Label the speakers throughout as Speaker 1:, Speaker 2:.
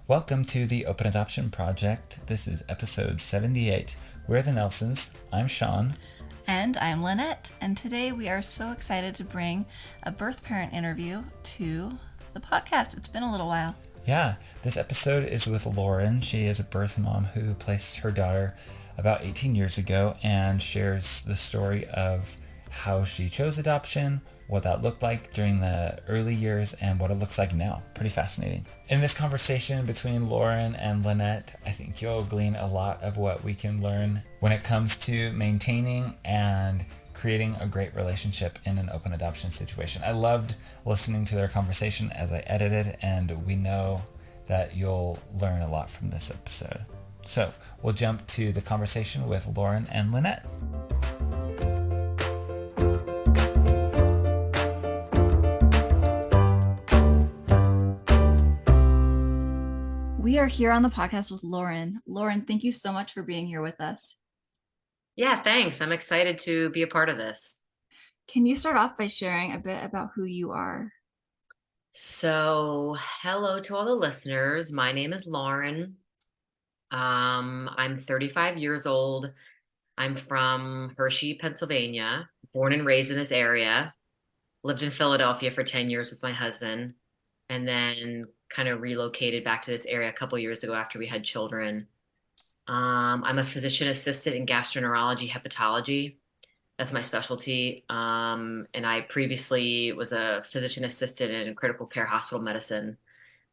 Speaker 1: Welcome to the Open Adoption Project. This is episode 78. We're the Nelsons. I'm Sean.
Speaker 2: And I'm Lynette. And today we are so excited to bring a birth parent interview to the podcast. It's been a little while.
Speaker 1: Yeah, this episode is with Lauren. She is a birth mom who placed her daughter about 18 years ago and shares the story of how she chose adoption, what that looked like during the early years, and what it looks like now. Pretty fascinating. In this conversation between Lauren and Lynette, I think you'll glean a lot of what we can learn when it comes to maintaining and creating a great relationship in an open adoption situation. I loved listening to their conversation as I edited, and we know that you'll learn a lot from this episode. So we'll jump to the conversation with Lauren and Lynette.
Speaker 2: We are here on the podcast with Lauren. Lauren, thank you so much for being here with us.
Speaker 3: Yeah, thanks. I'm excited to be a part of this.
Speaker 2: Can you start off by sharing a bit about who you are?
Speaker 3: So, hello to all the listeners. My name is Lauren. I'm 35 years old. I'm from Hershey, Pennsylvania, born and raised in this area. Lived in Philadelphia for 10 years with my husband, and then kind of relocated back to this area a couple years ago after we had children. I'm a physician assistant in gastroenterology, hepatology. That's my specialty. And I previously was a physician assistant in critical care hospital medicine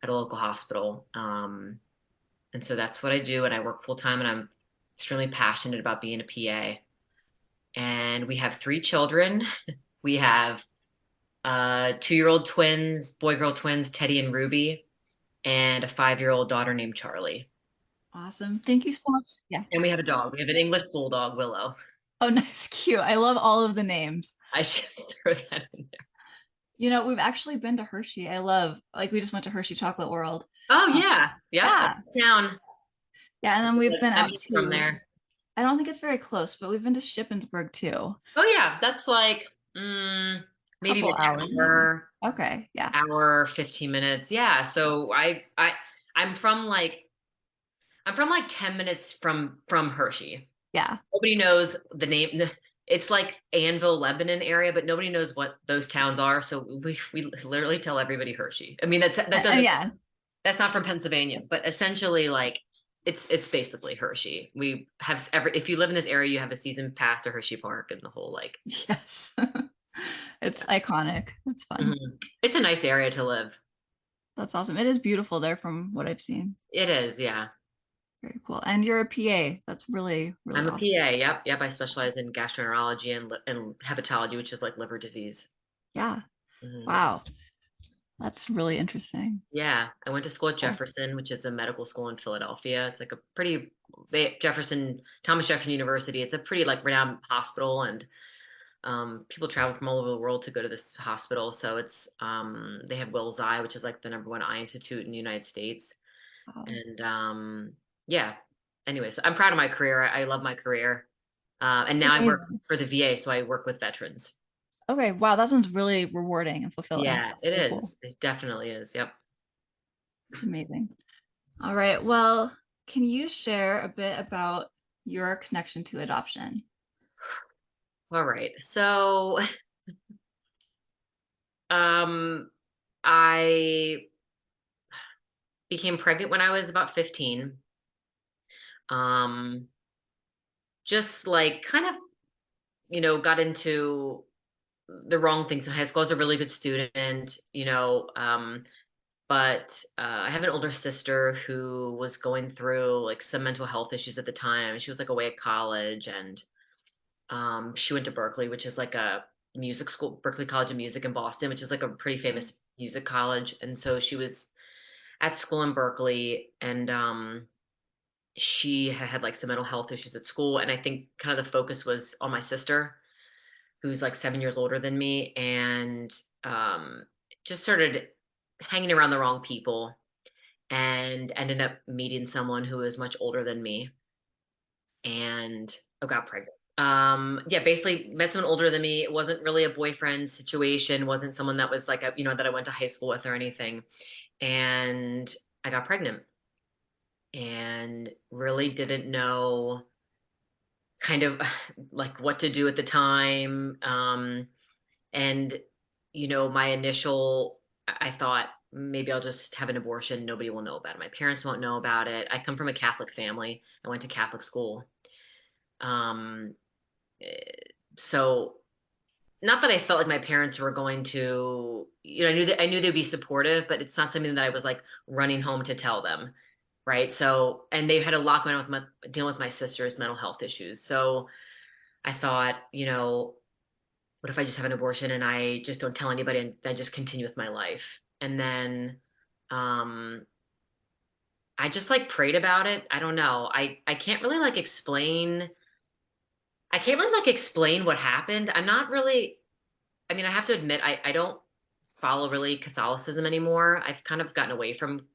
Speaker 3: at a local hospital. And so that's what I do. And I work full time, and I'm extremely passionate about being a PA. And we have 3 children. We have 2-year-old twins, boy-girl twins, Teddy and Ruby, and a 5-year-old daughter named Charlie.
Speaker 2: Awesome. Thank you so much. Yeah.
Speaker 3: And we have a dog. We have an English bulldog, Willow.
Speaker 2: Oh, nice. Cute. I love all of the names.
Speaker 3: I should throw that in there.
Speaker 2: You know, we've actually been to Hershey. We just went to Hershey Chocolate World.
Speaker 3: Oh, yeah. Yeah. Town.
Speaker 2: Yeah. And then we've been out to,
Speaker 3: from there.
Speaker 2: I don't think it's very close, but we've been to Shippensburg too.
Speaker 3: Oh, yeah. That's like maybe an
Speaker 2: hours.
Speaker 3: hour.
Speaker 2: Okay. Yeah.
Speaker 3: Hour, 15 minutes. Yeah. So I'm from like 10 minutes from Hershey.
Speaker 2: Yeah.
Speaker 3: Nobody knows the name. It's like Anvil, Lebanon area, but nobody knows what those towns are. So we literally tell everybody Hershey. I mean, that doesn't,
Speaker 2: yeah.
Speaker 3: That's not from Pennsylvania, but essentially like it's basically Hershey. We have if you live in this area, you have a season pass to Hershey Park and the whole like.
Speaker 2: Yes. It's iconic. It's fun.
Speaker 3: Mm-hmm. It's a nice area to live.
Speaker 2: That's awesome. It is beautiful there from what I've seen.
Speaker 3: It is, yeah.
Speaker 2: Very cool. And you're a PA. That's really, really
Speaker 3: I'm
Speaker 2: awesome.
Speaker 3: a PA. Yep. I specialize in gastroenterology and hepatology, which is like liver disease.
Speaker 2: Yeah.
Speaker 3: Mm-hmm.
Speaker 2: Wow. That's really interesting.
Speaker 3: Yeah. I went to school at Jefferson, which is a medical school in Philadelphia. It's like a pretty Thomas Jefferson University. It's a pretty like renowned hospital, and people travel from all over the world to go to this hospital. So it's they have Wills Eye, which is like the #1 eye institute in the United States.
Speaker 2: Wow.
Speaker 3: And yeah. Anyway, so I'm proud of my career. I love my career. And now I work for the VA, so I work with veterans.
Speaker 2: Okay. Wow. That sounds really rewarding and fulfilling.
Speaker 3: Yeah, it is.
Speaker 2: Cool.
Speaker 3: It definitely is. Yep.
Speaker 2: It's amazing. All right. Well, can you share a bit about your connection to adoption?
Speaker 3: All right. So I became pregnant when I was about 15. Just like kind of, got into the wrong things in high school. I was a really good student, but I have an older sister who was going through like some mental health issues at the time. She was like away at college, and she went to Berkeley, which is like a music school, Berkeley College of Music in Boston, which is like a pretty famous music college. And so she was at school in Berkeley, and she had like some mental health issues at school. And I think kind of the focus was on my sister, who's like 7 years older than me, and just started hanging around the wrong people and ended up meeting someone who was much older than me, and I got pregnant. Yeah, basically met someone older than me. It wasn't really a boyfriend situation, wasn't someone that was like that I went to high school with or anything. And I got pregnant. and really didn't know kind of like what to do at the time. And, my initial, I thought maybe I'll just have an abortion. Nobody will know about it. My parents won't know about it. I come from a Catholic family. I went to Catholic school. Um, eh, so not that I felt like my parents were going to, I knew they'd be supportive, but it's not something that I was like running home to tell them. Right. So, and they had a lot going on with dealing with my sister's mental health issues. So I thought, what if I just have an abortion and I just don't tell anybody and I just continue with my life? And then um I just like prayed about it. I don't know. I can't really like explain I can't really like explain what happened. I'm not really I mean, I have to admit I don't follow really Catholicism anymore. I've kind of gotten away from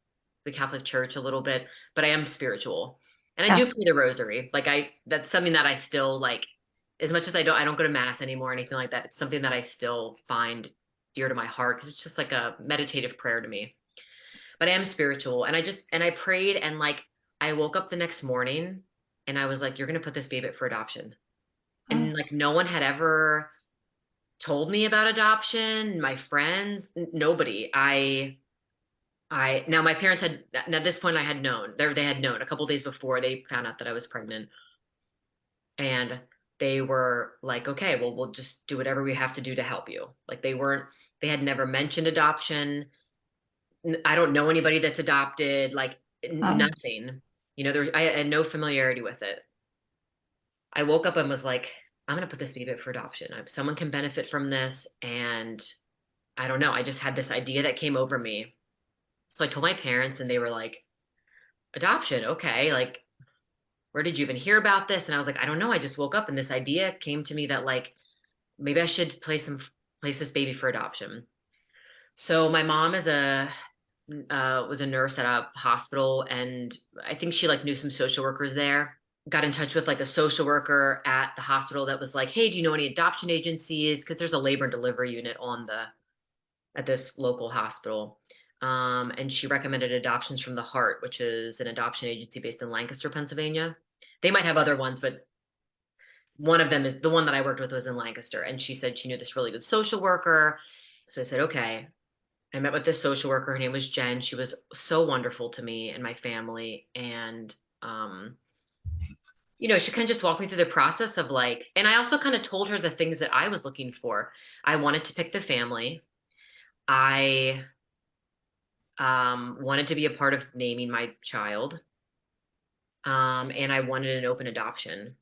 Speaker 3: the Catholic Church a little bit, but I am spiritual. And I
Speaker 2: Yeah.
Speaker 3: do pray the rosary. Like that's something that I still like as much as I don't go to mass anymore or anything like that. It's something that I still find dear to my heart because it's just like a meditative prayer to me. But I am spiritual and I prayed and like I woke up the next morning and I was like, you're gonna put this baby up for adoption.
Speaker 2: Oh,
Speaker 3: And like no one had ever told me about adoption, my friends, nobody. I now my parents had at this point I had known. They had known a couple days before they found out that I was pregnant. And they were like, okay, well, we'll just do whatever we have to do to help you. Like they had never mentioned adoption. I don't know anybody that's adopted, like
Speaker 2: oh,
Speaker 3: nothing. I had no familiarity with it. I woke up and was like, I'm gonna put this baby up for adoption. Someone can benefit from this, and I don't know. I just had this idea that came over me. So I told my parents, and they were like, adoption, okay. Like, where did you even hear about this? And I was like, I don't know. I just woke up and this idea came to me that like maybe I should place this baby for adoption. So my mom is a was a nurse at a hospital, and I think she like knew some social workers there. Got in touch with like a social worker at the hospital that was like, hey, do you know any adoption agencies? Because there's a labor and delivery unit on the at this local hospital. And she recommended Adoptions from the Heart, which is an adoption agency based in Lancaster, Pennsylvania. They might have other ones, but one of them is the one that I worked with was in Lancaster. And she said she knew this really good social worker. So I said, okay. I met with this social worker. Her name was Jen. She was so wonderful to me and my family. And, she kind of just walked me through the process of like, and I also kind of told her the things that I was looking for. I wanted to pick the family. I wanted to be a part of naming my child. And I wanted an open adoption.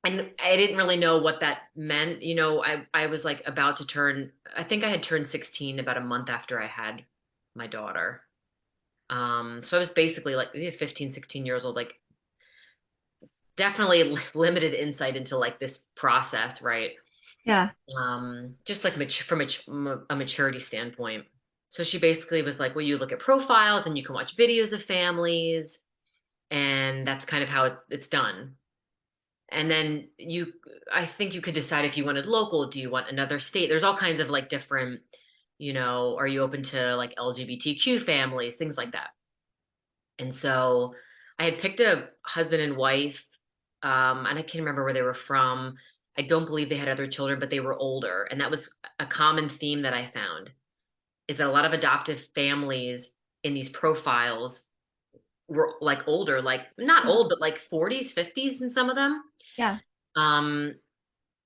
Speaker 3: And I didn't really know what that meant. I was like about to turn, I think I had turned 16 about a month after I had my daughter. So I was basically like 15, 16 years old, like definitely limited insight into like this process, right?
Speaker 2: yeah.
Speaker 3: Just like from a maturity standpoint. So she basically was like, well, you look at profiles and you can watch videos of families, and that's kind of how it's done. And then I think you could decide if you wanted local, do you want another state? There's all kinds of like different, are you open to like LGBTQ families, things like that. And so I had picked a husband and wife, and I can't remember where they were from. I don't believe they had other children, but they were older. And that was a common theme that I found is that a lot of adoptive families in these profiles were like older, like not
Speaker 2: Oh,
Speaker 3: old, but like 40s, 50s in some of them.
Speaker 2: yeah.
Speaker 3: Um,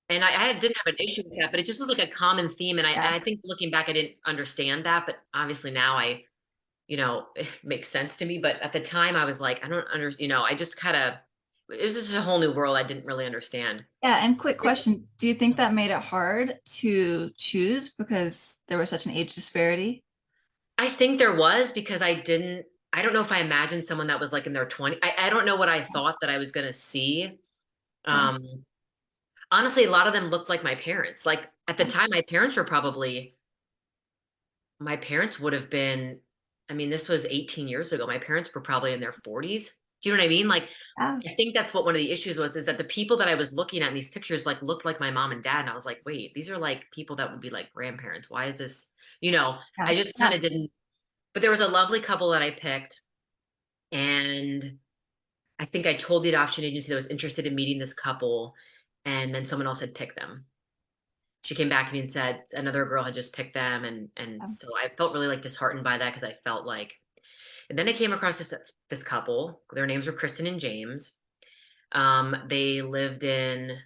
Speaker 3: and didn't have an issue with that, but it just was like a common theme. And
Speaker 2: Yeah.
Speaker 3: I think looking back, I didn't understand that, but obviously now it makes sense to me. But at the time I was like, I don't understand, I just kind of, it was just a whole new world I didn't really understand.
Speaker 2: Yeah. And quick question. Do you think that made it hard to choose because there was such an age disparity?
Speaker 3: I think there was because I don't know if I imagined someone that was like in their 20s. I don't know what I thought that I was going to see.
Speaker 2: Yeah.
Speaker 3: Um, Honestly, a lot of them looked like my parents. Like at the time, my parents would have been, I mean, this was 18 years ago. My parents were probably in their 40s. Do you know what I mean? Like,
Speaker 2: Yeah.
Speaker 3: I think that's what one of the issues was, is that the people that I was looking at in these pictures like looked like my mom and dad. And I was like, wait, these are like people that would be like grandparents. Why is this?
Speaker 2: Yeah.
Speaker 3: I just kind
Speaker 2: Yeah.
Speaker 3: of didn't, but there was a lovely couple that I picked. And I think I told the adoption agency that I was interested in meeting this couple, and then someone else had picked them. She came back to me and said another girl had just picked them, and
Speaker 2: Um,
Speaker 3: so I felt really like disheartened by that because I felt like, and then I came across this couple. Their names were Kristen and James. They lived in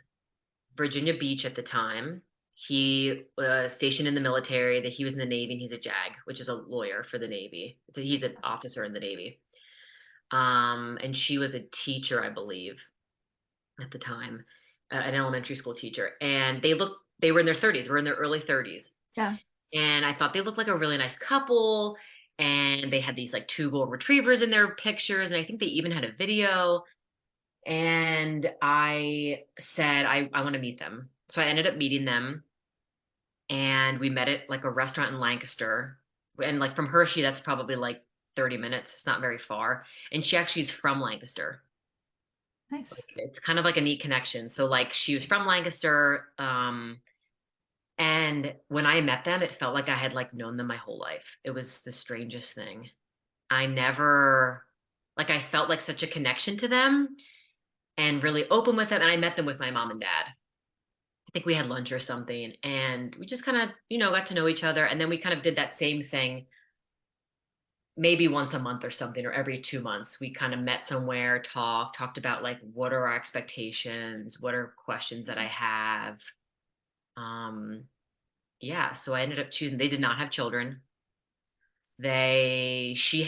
Speaker 3: Virginia Beach at the time. He was stationed in the military. That he was in the Navy, and he's a JAG, which is a lawyer for the Navy. So he's an officer in the Navy. And she was a teacher, I believe, at the time, an elementary school teacher. And they were in their 30s, were in their early 30s.
Speaker 2: yeah.
Speaker 3: And I thought they looked like a really nice couple. And they had these like two gold retrievers in their pictures. And I think they even had a video. And I said, I want to meet them. So I ended up meeting them. And we met at like a restaurant in Lancaster. And like from Hershey, that's probably like 30 minutes. It's not very far. And she actually is from Lancaster.
Speaker 2: Nice.
Speaker 3: It's kind of like a neat connection. So like she was from Lancaster, and when I met them, it felt like I had like known them my whole life. It was the strangest thing. I never like I felt like such a connection to them and really open with them. And I met them with my mom and dad. I think we had lunch or something, and we just kind of, got to know each other. And then we kind of did that same thing maybe once a month or something, or every 2 months. We kind of met somewhere, talked about like what are our expectations, what are questions that I have. Um, yeah, so I ended up choosing. They did not have children. She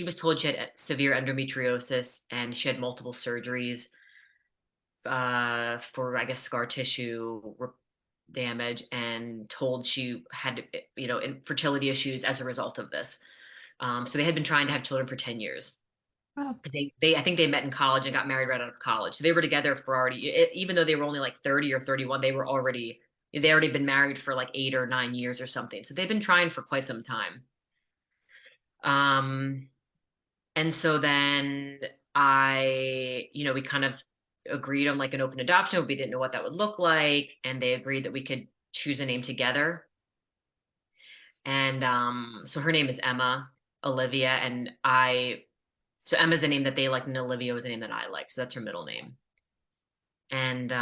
Speaker 3: was told she had severe endometriosis and she had multiple surgeries for, I guess, scar tissue damage, and told she had, infertility issues as a result of this. So they had been trying to have children for 10 years.
Speaker 2: Wow.
Speaker 3: I think they met in college and got married right out of college. So they were together for already, even though they were only like 30 or 31, they already been married for like 8 or 9 years or something. So they've been trying for quite some time. Um, and so then we kind of agreed on like an open adoption, but we didn't know what that would look like. And they agreed that we could choose a name together. And so her name is Emma Olivia, so Emma's the name that they like, and Olivia was the name that I like. So that's her middle name. And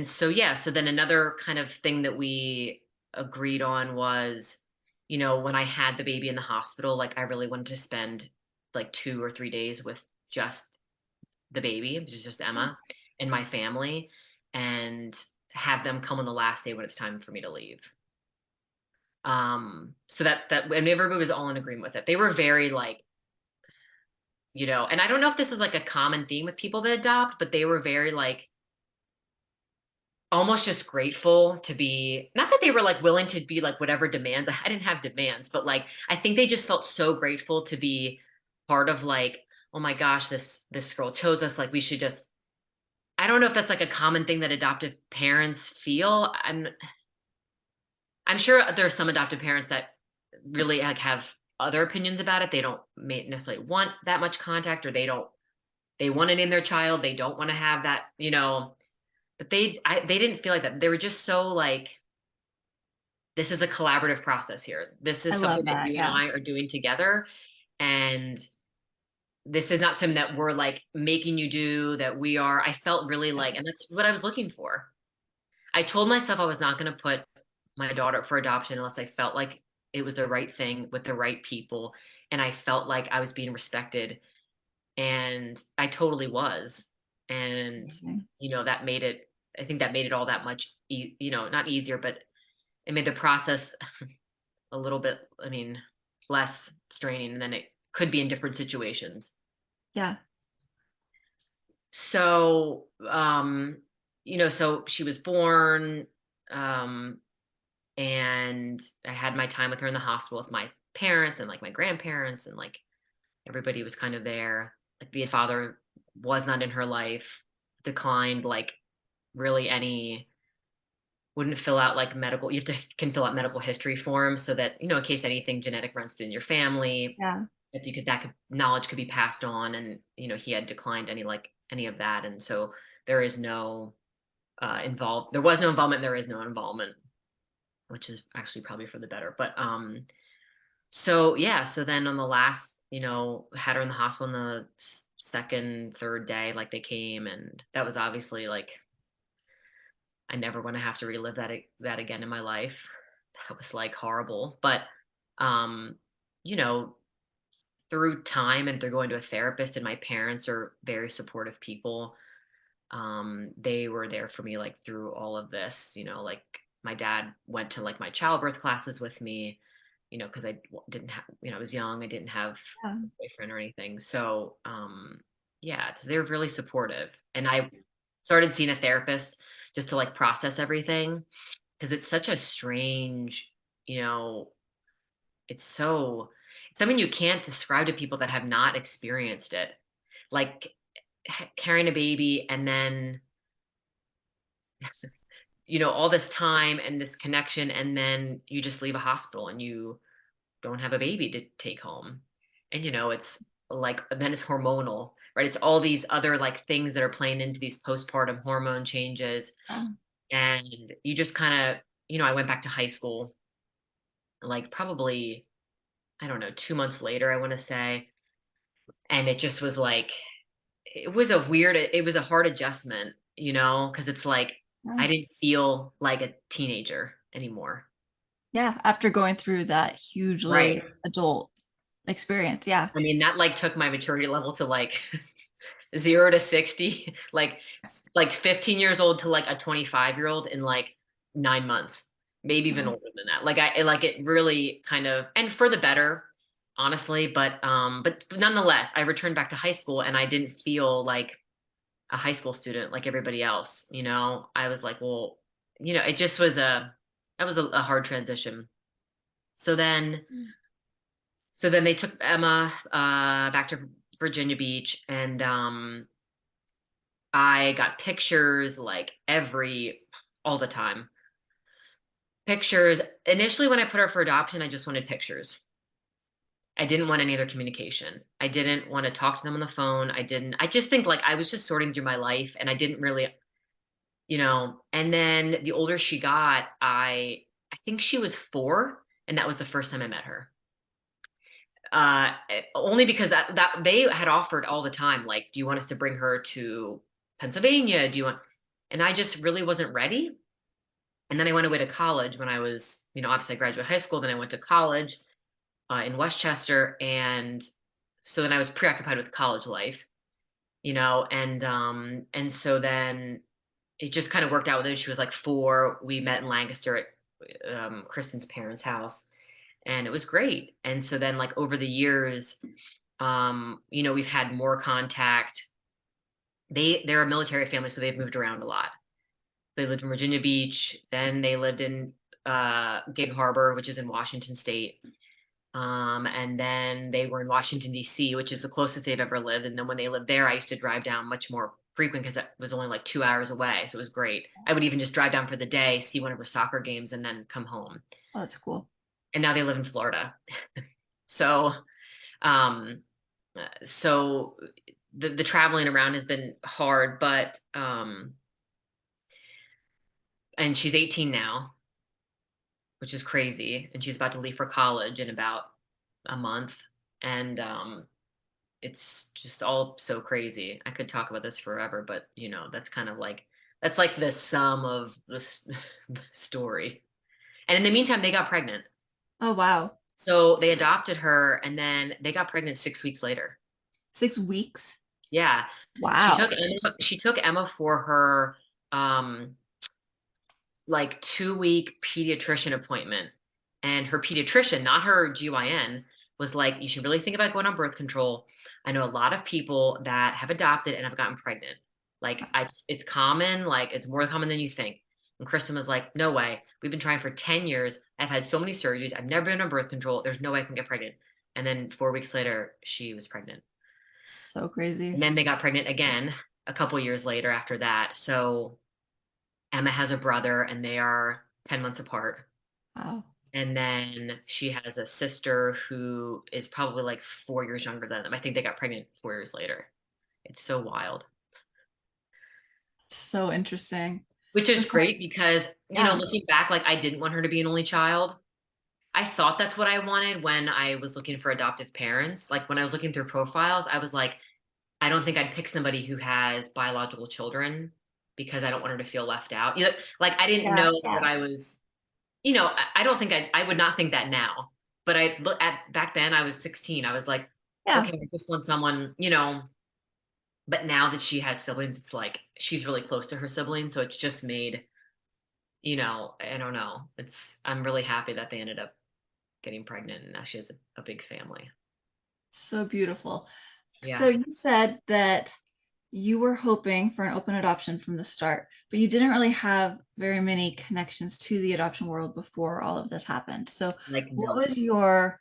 Speaker 3: so yeah, so then another kind of thing that we agreed on was, when I had the baby in the hospital, like I really wanted to spend like 2 or 3 days with just the baby, which is just Emma and my family, and have them come on the last day when it's time for me to leave. So and everybody was all in agreement with it. They were very like, and I don't know if this is like a common theme with people that adopt, but they were very like almost just grateful to be, not that they were like willing to be like whatever demands. I didn't have demands, but like I think they just felt so grateful to be part of like, oh my gosh, this girl chose us. Like we should just, I don't know if that's like a common thing that adoptive parents feel. I'm sure there are some adoptive parents that really like have other opinions about it. They don't necessarily want that much contact, or they want to name their child. They don't want to have that, but they didn't feel like that. They were just so like, this is a collaborative process here. This
Speaker 2: I
Speaker 3: is
Speaker 2: love
Speaker 3: something that
Speaker 2: that.
Speaker 3: you and
Speaker 2: Yeah.
Speaker 3: I are doing together. And this is not something that we're like making you do, that we are. I felt really
Speaker 2: Yeah.
Speaker 3: like, and that's what I was looking for. I told myself I was not going to put my daughter up for adoption unless I felt like it was the right thing with the right people. And I felt like I was being respected. And I totally was. And,
Speaker 2: Amazing.
Speaker 3: that made it, I think that made it all that much, not easier, but it made the process a little bit, I mean, less straining than it could be in different situations.
Speaker 2: Yeah.
Speaker 3: So, so she was born, um, and I had my time with her in the hospital with my parents and like my grandparents, and like everybody was kind of there. Like the father was not in her life, declined like really any, wouldn't fill out like medical, you have to can fill out medical history forms so that, in case anything genetic runs in your family,
Speaker 2: Yeah.
Speaker 3: if you could, knowledge could be passed on. And, he had declined any of that. And so there is no there was no involvement, there is no involvement, which is actually probably for the better. But so yeah, so then on the last had her in the hospital in the second, third day, like they came, and that was obviously like I never want to have to relive that again in my life. That was like horrible. But um, you know, through time and through going to a therapist, and my parents are very supportive people. They were there for me like through all of this, like my dad went to like my childbirth classes with me, because I didn't have, I was young, I didn't have
Speaker 2: Yeah.
Speaker 3: a boyfriend or anything. So, yeah, so they were really supportive. And I started seeing a therapist just to like process everything because it's such a strange, you know, it's so, it's something you can't describe to people that have not experienced it. Like carrying a baby and then all this time and this connection, and then you just leave a hospital and you don't have a baby to take home. And it's like then it's hormonal, right? It's all these other like things that are playing into these postpartum hormone changes.
Speaker 2: Yeah.
Speaker 3: And you just kind of, I went back to high school like probably, I don't know, 2 months later, I want to say. And it just was like it was a hard adjustment, because it's like
Speaker 2: Yeah.
Speaker 3: I didn't feel like a teenager anymore.
Speaker 2: Yeah, after going through that
Speaker 3: Right.
Speaker 2: hugely adult experience. Yeah.
Speaker 3: I mean, that like took my maturity level to like 0 to 60, like 15 years old to like a 25-year-old in like 9 months, maybe even
Speaker 2: Yeah.
Speaker 3: older than that. Like like it really kind of, and for the better, honestly. But nonetheless, I returned back to high school and I didn't feel like a high school student like everybody else. I was like, well, it just was that was a hard transition. So then So then they took Emma back to Virginia Beach, and I got pictures like all the time. Pictures. Initially, when I put her for adoption, I just wanted pictures. I didn't want any other communication. I didn't want to talk to them on the phone. I just think like I was just sorting through my life and I didn't really, and then the older she got, I think she was 4, and that was the first time I met her. Only because that they had offered all the time, like, do you want us to bring her to Pennsylvania? Do you want? And I just really wasn't ready. And then I went away to college when I was, obviously I graduated high school. Then I went to college in Westchester, and so then I was preoccupied with college life, and so then it just kind of worked out with it. She was like 4. We met in Lancaster at Kristen's parents' house, and it was great. And so then like over the years, we've had more contact. They're a military family, so they've moved around a lot. They lived in Virginia Beach, then they lived in Gig Harbor, which is in Washington State. And then they were in Washington, D.C., which is the closest they've ever lived. And then when they lived there, I used to drive down much more frequent because it was only like 2 hours away. So it was great. I would even just drive down for the day, see one of her soccer games, and then come home.
Speaker 2: Oh, that's cool.
Speaker 3: And now they live in Florida. So, um, so the traveling around has been hard, but and she's 18 now, which is crazy, and she's about to leave for college in about a month, and it's just all so crazy. I could talk about this forever, but that's kind of like that's like the sum of this the story. And in the meantime, they got pregnant.
Speaker 2: Oh, wow.
Speaker 3: So they adopted her, and then they got pregnant 6 weeks later.
Speaker 2: 6 weeks.
Speaker 3: Yeah,
Speaker 2: Wow.
Speaker 3: She took Emma for her um like 2-week pediatrician appointment. And her pediatrician, not her GYN, was like, you should really think about going on birth control. I know a lot of people that have adopted and have gotten pregnant. Like it's common, like it's more common than you think. And Kristen was like, no way. We've been trying for 10 years. I've had so many surgeries. I've never been on birth control. There's no way I can get pregnant. And then 4 weeks later, she was pregnant.
Speaker 2: So
Speaker 3: And
Speaker 2: crazy.
Speaker 3: then they got pregnant again a couple years later after that. So Emma has a brother and they are 10 months apart.
Speaker 2: Wow.
Speaker 3: And then she has a sister who is probably like 4 years younger than them. I think they got pregnant 4 years later. It's so wild,
Speaker 2: So interesting.
Speaker 3: which
Speaker 2: So,
Speaker 3: is great because,
Speaker 2: yeah.
Speaker 3: looking back, like I didn't want her to be an only child. I thought that's what I wanted when I was looking for adoptive parents. Like when I was looking through profiles, I was like, I don't think I'd pick somebody who has biological children because I don't want her to feel left out. Like I didn't
Speaker 2: Yeah,
Speaker 3: know that
Speaker 2: yeah,
Speaker 3: I was, I don't think I would not think that now. But I look at back then I was 16. I was like,
Speaker 2: yeah.
Speaker 3: okay, I just want someone, but now that she has siblings, it's like she's really close to her siblings. So it's just made, I don't know. I'm really happy that they ended up getting pregnant and now she has a big family.
Speaker 2: So beautiful. So
Speaker 3: Yeah.
Speaker 2: you said that you were hoping for an open adoption from the start, but you didn't really have very many connections to the adoption world before all of this happened. So
Speaker 3: Like
Speaker 2: what
Speaker 3: none.
Speaker 2: was your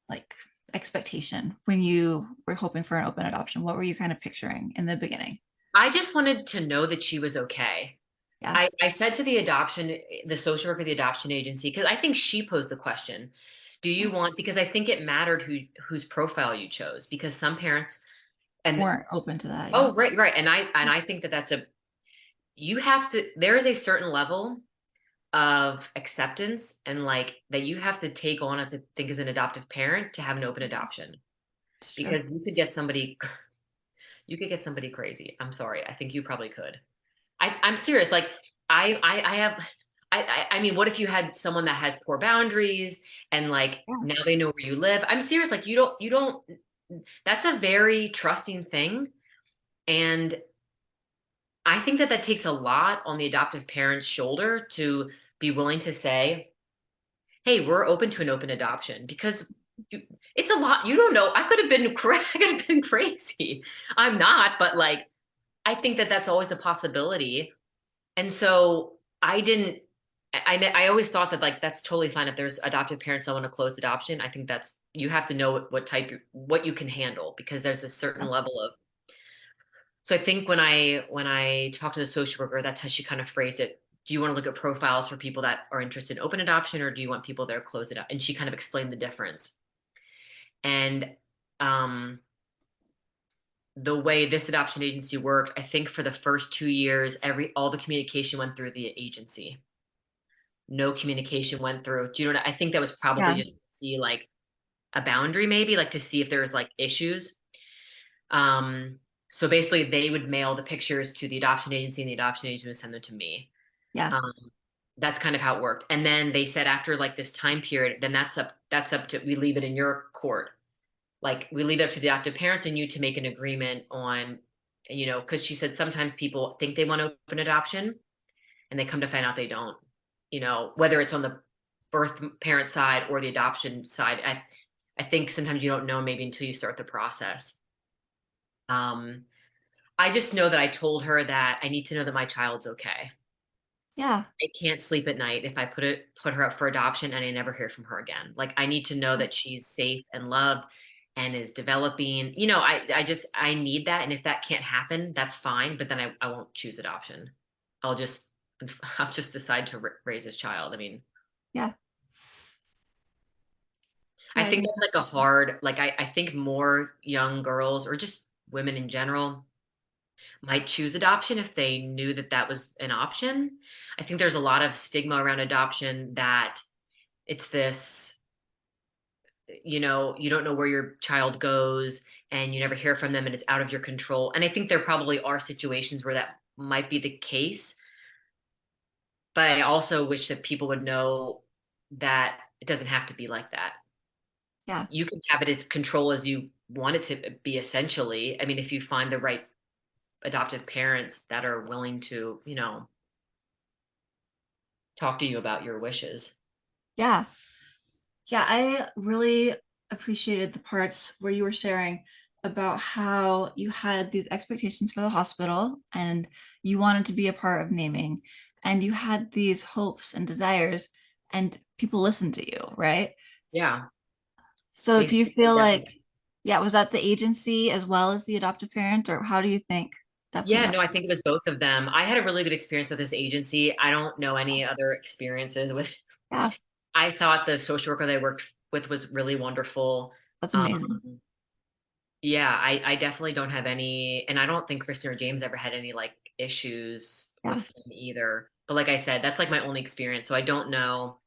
Speaker 2: like expectation when you were hoping for an open adoption? What were you kind of picturing in the beginning?
Speaker 3: I just wanted to know that she was okay.
Speaker 2: Yeah,
Speaker 3: I said to the social worker, the adoption agency, because I think she posed the question, do you want, because I think it mattered whose profile you chose, because some parents, and
Speaker 2: weren't open to that. Yeah,
Speaker 3: oh, right, right. And I think that you have to, there is a certain level of acceptance and like that you have to take on as I think as an adoptive parent to have an open adoption,
Speaker 2: it's true.
Speaker 3: because you could get somebody crazy. I'm sorry. I think you probably could. I'm serious. Like I have I mean, what if you had someone that has poor boundaries and like
Speaker 2: Yeah,
Speaker 3: now they know where you live? I'm serious. Like you don't that's a very trusting thing. And I think that takes a lot on the adoptive parent's shoulder to be willing to say, hey, we're open to an open adoption because you, it's a lot. You don't know. I could have been I could have been crazy. I'm not, but like I think that that's always a possibility. And so I didn't, I always thought that like that's totally fine if there's adoptive parents that want to close adoption. I think that's, you have to know what type, what you can handle because there's a certain
Speaker 2: yeah,
Speaker 3: level of, so I think when I talked to the social worker, that's how she kind of phrased it. Do you want to look at profiles for people that are interested in open adoption or do you want people that are closed adoption? And she kind of explained the difference. And um, the way this adoption agency worked, I think for the first 2 years, all the communication went through the agency. No communication went through. Do you know what I think that was probably
Speaker 2: yeah,
Speaker 3: just to see like a boundary, maybe like to see if there was like issues. Um, so basically they would mail the pictures to the adoption agency and the adoption agency would send them to me.
Speaker 2: yeah,
Speaker 3: Um, that's kind of how it worked. And then they said after like this time period, then that's up to, we leave it in your court. Like we leave it up to the adoptive parents and you to make an agreement on, because she said sometimes people think they want open adoption and they come to find out they don't, whether it's on the birth parent side or the adoption side. I think sometimes you don't know maybe until you start the process. Um, I just know that I told her that I need to know that my child's okay.
Speaker 2: yeah,
Speaker 3: I can't sleep at night if I put her up for adoption and I never hear from her again. Like I need to know that she's safe and loved and is developing. I need that. And if that can't happen, that's fine. But then I won't choose adoption. I'll just I'll just decide to raise this child. I mean,
Speaker 2: yeah,
Speaker 3: I
Speaker 2: yeah. I
Speaker 3: think
Speaker 2: think
Speaker 3: that's
Speaker 2: that
Speaker 3: like a
Speaker 2: makes sense.
Speaker 3: hard, like I think more young girls or just women in general might choose adoption if they knew that that was an option. I think there's a lot of stigma around adoption that it's this, you don't know where your child goes and you never hear from them and it's out of your control. And I think there probably are situations where that might be the case, but I also wish that people would know that it doesn't have to be like that.
Speaker 2: Yeah,
Speaker 3: You can have it as control as you want it to be essentially. I mean, if you find the right adoptive parents that are willing to, talk to you about your wishes.
Speaker 2: yeah. Yeah, I really appreciated the parts where you were sharing about how you had these expectations for the hospital and you wanted to be a part of naming and you had these hopes and desires and people listened to you, right?
Speaker 3: Yeah.
Speaker 2: So
Speaker 3: They
Speaker 2: do you feel
Speaker 3: definitely.
Speaker 2: like, yeah, was that the agency as well as the adoptive parent, or how do you think that played
Speaker 3: Yeah,
Speaker 2: out?
Speaker 3: no, I think it was both of them. I had a really good experience with this agency. I don't know any other experiences with.
Speaker 2: Yeah,
Speaker 3: I thought the social worker they worked with was really wonderful.
Speaker 2: that's
Speaker 3: Um,
Speaker 2: amazing.
Speaker 3: yeah, I definitely don't have any, and I don't think Kristen or James ever had any like issues
Speaker 2: Yeah,
Speaker 3: with them either. But like I said, that's like my only experience, so I don't know.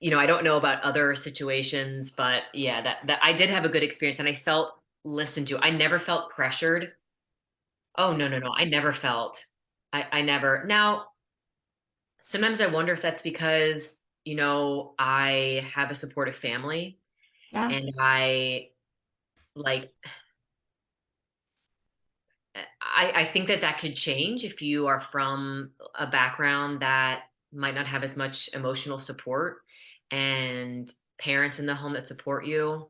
Speaker 3: I don't know about other situations, but yeah, that I did have a good experience and I felt listened to. I never felt pressured. Oh, no, no, no. I never felt. I never. Now, sometimes I wonder if that's because, I have a supportive family
Speaker 2: Yeah,
Speaker 3: and I like I think that could change if you are from a background that might not have as much emotional support and parents in the home that support you.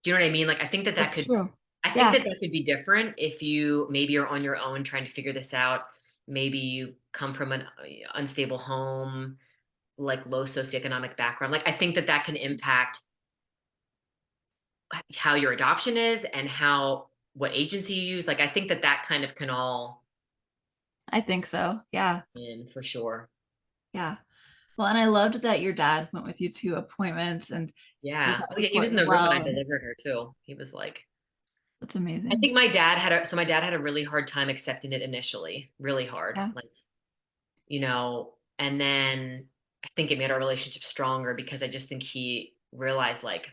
Speaker 3: Do you know what I mean? Like,
Speaker 2: that's true.
Speaker 3: I think
Speaker 2: Yeah,
Speaker 3: that could be different if you maybe are on your own trying to figure this out. Maybe you come from an unstable home, like low socioeconomic background. Like, I think that can impact how your adoption is and how what agency you use. Like, I think that kind of can all
Speaker 2: I think so. Yeah,
Speaker 3: in for sure.
Speaker 2: yeah. Well, and I loved that your dad went with you to appointments and just
Speaker 3: Yeah.
Speaker 2: had
Speaker 3: Oh, yeah. He was
Speaker 2: support
Speaker 3: in
Speaker 2: as
Speaker 3: the room when I
Speaker 2: well. And
Speaker 3: delivered her too. He was like,
Speaker 2: that's
Speaker 3: I
Speaker 2: amazing.
Speaker 3: think my dad had a really hard time accepting it initially, really hard.
Speaker 2: Yeah,
Speaker 3: Like, and then I think it made our relationship stronger because I just think he realized like,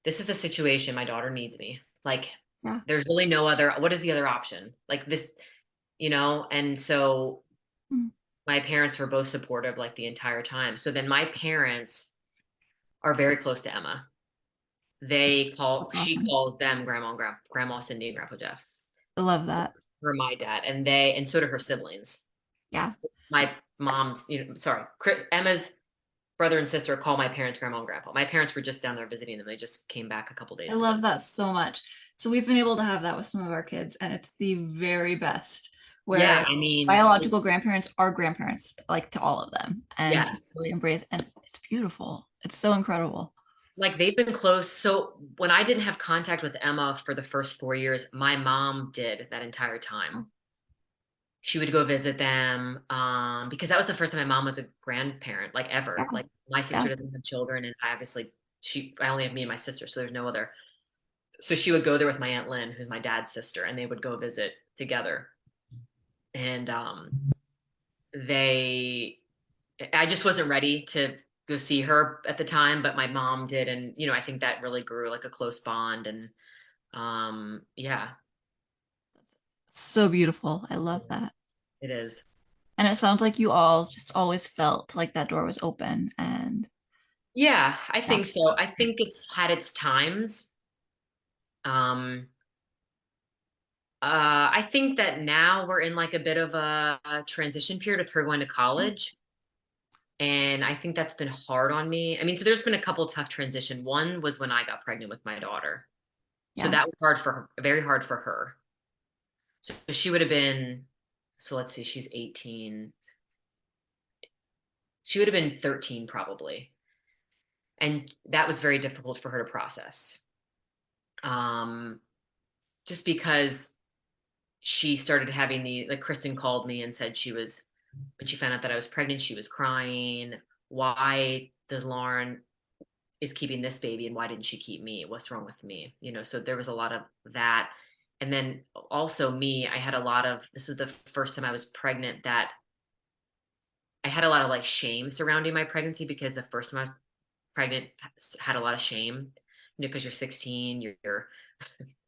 Speaker 3: this is a situation my daughter needs me. Like,
Speaker 2: yeah.
Speaker 3: there's really no other, what is the other option? Like this, and so
Speaker 2: Mm,
Speaker 3: my parents were both supportive like the entire time. So then my parents are very close to Emma.
Speaker 2: that's
Speaker 3: She
Speaker 2: awesome.
Speaker 3: calls them grandma Cindy and Grandpa Jeff,
Speaker 2: I love that.
Speaker 3: her, my dad, and so do her siblings.
Speaker 2: Yeah,
Speaker 3: My mom's, sorry, Emma's brother and sister call my parents grandma and grandpa. My parents were just down there visiting them. They just came back a couple
Speaker 2: I
Speaker 3: days ago.
Speaker 2: love that so much. So we've been able to have that with some of our kids, and it's the very best
Speaker 3: Yeah,
Speaker 2: where
Speaker 3: I mean,
Speaker 2: biological grandparents are grandparents, like to all of them, and just
Speaker 3: yes.
Speaker 2: really embrace. And it's beautiful. It's so incredible.
Speaker 3: Like they've been close. So when I didn't have contact with Emma for the first 4 years, my mom did that entire time. She would go visit them because that was the first time my mom was a grandparent, like ever.
Speaker 2: Yeah,
Speaker 3: Like my
Speaker 2: yeah.
Speaker 3: sister doesn't have children, and I only have me and my sister, so there's no other. So she would go there with my Aunt Lynn, who's my dad's sister, and they would go visit together. And they I just wasn't ready to go see her at the time, but my mom did, and I think that really grew like a close bond, and yeah,
Speaker 2: So beautiful. I love that.
Speaker 3: it is.
Speaker 2: And it sounds like you all just always felt like that door was open. And
Speaker 3: Yeah, I
Speaker 2: yeah,
Speaker 3: think so. I think it's had its times. Um, I think that now we're in like a bit of a transition period with her going to college. And I think that's been hard on me. I mean, so there's been a couple tough transition. One was when I got pregnant with my daughter. So
Speaker 2: yeah,
Speaker 3: that was hard for her, very hard for her. So she would have been, so let's see, she's 18. She would have been 13 probably. And that was very difficult for her to process. Um, just because she started having like Kristen called me and said when she found out that I was pregnant, she was crying. Why does Lauren is keeping this baby and why didn't she keep me? What's wrong with me? So there was a lot of that. And then also me, this was the first time I was pregnant that I had a lot of like shame surrounding my pregnancy because the first time I was pregnant had a lot of shame, because you're 16,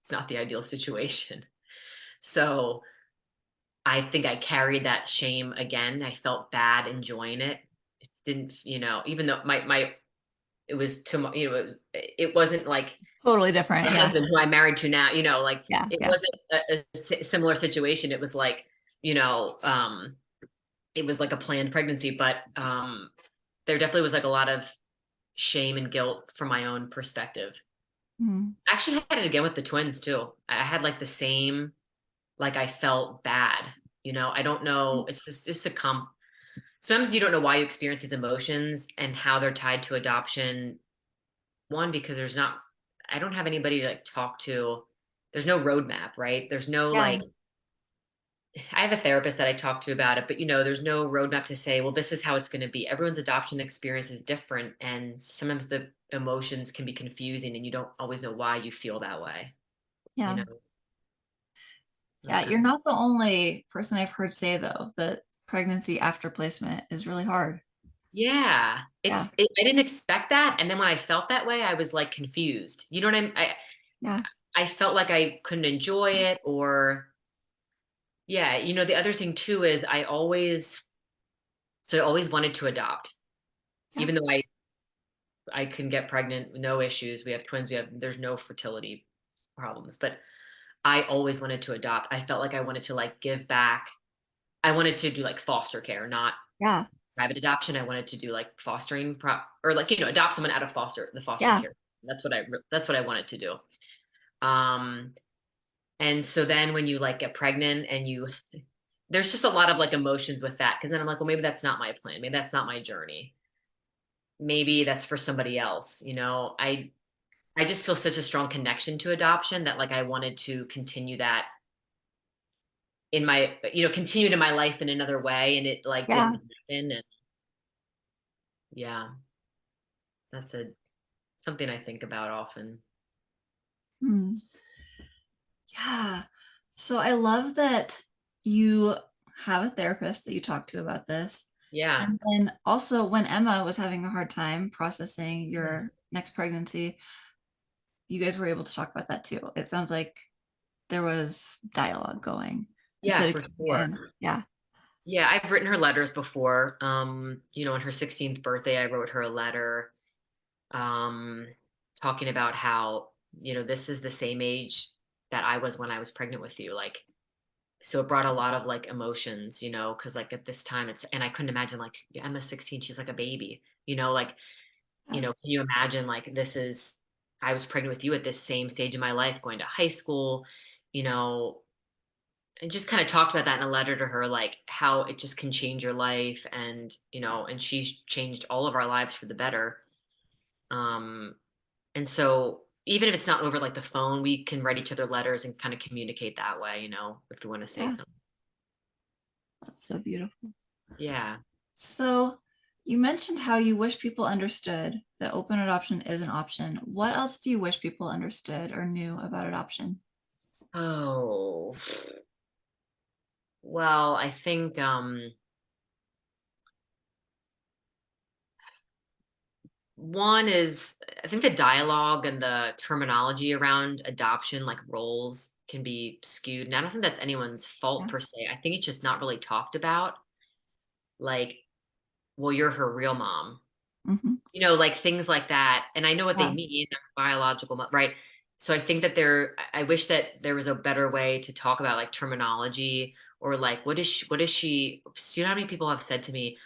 Speaker 3: it's not the ideal situation. So I think I carried that shame again. I felt bad enjoying it. It didn't, even though my it was too, it wasn't like
Speaker 2: totally different.
Speaker 3: my
Speaker 2: Yeah,
Speaker 3: husband who I'm married to now, like
Speaker 2: yeah,
Speaker 3: it
Speaker 2: yeah.
Speaker 3: wasn't a similar situation. It was like, you know, um, it was like a planned pregnancy, but there definitely was like a lot of shame and guilt from my own perspective.
Speaker 2: Mm,
Speaker 3: I actually had it again with the twins too. I had like the same, like I felt bad. I don't know. It's just a sometimes you don't know why you experience these emotions and how they're tied to adoption. One, because I don't have anybody to like talk to. There's no roadmap, right? There's no
Speaker 2: yeah,
Speaker 3: like, I have a therapist that I talk to about it, but there's no roadmap to say, well, this is how it's going to be. Everyone's adoption experience is different, and sometimes the emotions can be confusing, and you don't always know why you feel that way. You
Speaker 2: yeah.
Speaker 3: know, that's
Speaker 2: Yeah,
Speaker 3: kind
Speaker 2: you're
Speaker 3: of
Speaker 2: not the only person I've heard say though that pregnancy after placement is really hard.
Speaker 3: Yeah,
Speaker 2: Yeah.
Speaker 3: I didn't expect that, and then when I felt that way, I was like confused. You know what
Speaker 2: Yeah.
Speaker 3: I felt like I couldn't enjoy it, or yeah, the other thing too is I always wanted to adopt,
Speaker 2: Yeah.
Speaker 3: even though I can get pregnant with no issues. We have twins. There's no fertility problems, but I always wanted to adopt. I felt like I wanted to like give back. I wanted to do like foster care, not
Speaker 2: Yeah.
Speaker 3: private adoption. I wanted to do like fostering or like, adopt someone out of the foster
Speaker 2: Yeah.
Speaker 3: care. That's what I wanted to do. Um, and so then when you like get pregnant and there's just a lot of like emotions with that. Cause then I'm like, well, maybe that's not my plan. Maybe that's not my journey. Maybe that's for somebody else. I just feel such a strong connection to adoption that like I wanted to continue that continued in my life in another way, and it like didn't
Speaker 2: Yeah.
Speaker 3: happen. And yeah, that's something I think about often.
Speaker 2: Hmm. Yeah. So I love that you have a therapist that you talk to about this.
Speaker 3: Yeah.
Speaker 2: And then also when Emma was having a hard time processing your next pregnancy, you guys were able to talk about that too. It sounds like there was dialogue going
Speaker 3: Yeah,
Speaker 2: instead of
Speaker 3: for
Speaker 2: keeping it
Speaker 3: sure.
Speaker 2: in. Yeah.
Speaker 3: Yeah, I've written her letters before. On her 16th birthday, I wrote her a letter, um, talking about how, this is the same age that I was when I was pregnant with you. Like, so it brought a lot of like emotions, because like at this time and I couldn't imagine like, yeah, Emma's 16, she's like a baby, like,
Speaker 2: Yeah.
Speaker 3: can you imagine like I was pregnant with you at this same stage of my life, going to high school, you know, and just kind of talked about that in a letter to her, like how it just can change your life. And, and she's changed all of our lives for the better. Um, and so even if it's not over like the phone, we can write each other letters and kind of communicate that way, if we want to say
Speaker 2: Yeah.
Speaker 3: something.
Speaker 2: That's so beautiful.
Speaker 3: Yeah.
Speaker 2: So you mentioned how you wish people understood that open adoption is an option. What else do you wish people understood or knew about adoption?
Speaker 3: Oh, well, I think one is, I think the dialogue and the terminology around adoption, like roles, can be skewed. And I don't think that's anyone's fault
Speaker 2: Yeah.
Speaker 3: per se. I think it's just not really talked about. Like, well, you're her real mom,
Speaker 2: Hmm.
Speaker 3: like things like that. And I know what they
Speaker 2: Yeah.
Speaker 3: mean, biological mom, right? So I think that I wish that there was a better way to talk about like terminology, or like, what is she, so you know how many people have said to me,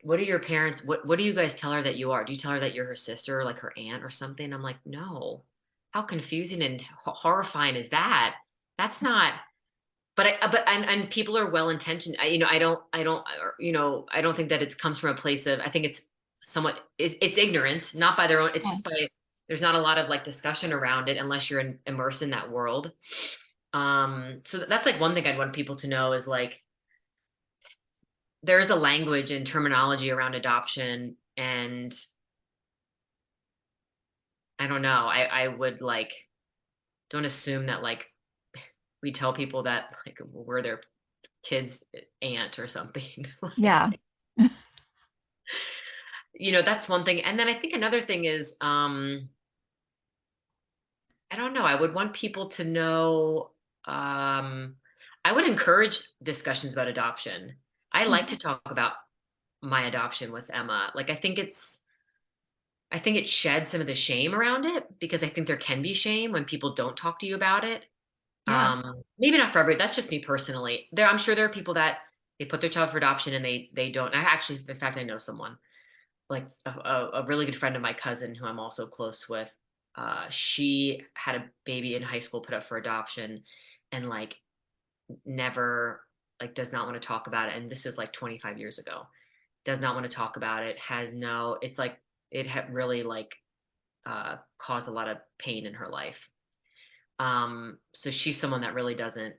Speaker 3: what are your parents, what do you guys tell her that you are? Do you tell her that you're her sister or like her aunt or something? I'm like, no. How confusing and horrifying is that? That's not. But people are well intentioned. I don't think that it comes from a place of, I think it's somewhat, it's ignorance, not by their own, it's
Speaker 2: Yeah.
Speaker 3: just by, there's not a lot of like discussion around it unless you're immersed in that world. So that's like one thing I'd want people to know is like, there's a language and terminology around adoption, and I don't know. I would like, don't assume that like we tell people that like we're their kid's aunt or something. Like,
Speaker 2: Yeah.
Speaker 3: that's one thing. And then I think another thing is, I don't know. I would want people to know, um, I would encourage discussions about adoption. I like
Speaker 2: Mhm.
Speaker 3: to talk about my adoption with Emma. Like, I think it sheds some of the shame around it, because I think there can be shame when people don't talk to you about it.
Speaker 2: Yeah.
Speaker 3: Maybe not for everybody. That's just me personally. I'm sure there are people that they put their child for adoption and they don't. I actually, in fact, I know someone, like a really good friend of my cousin who I'm also close with. She had a baby in high school put up for adoption, and like never, like, does not want to talk about it. And this is like 25 years ago. Does not want to talk about it. Has no. It's like it had really like caused a lot of pain in her life. So she's someone that really doesn't,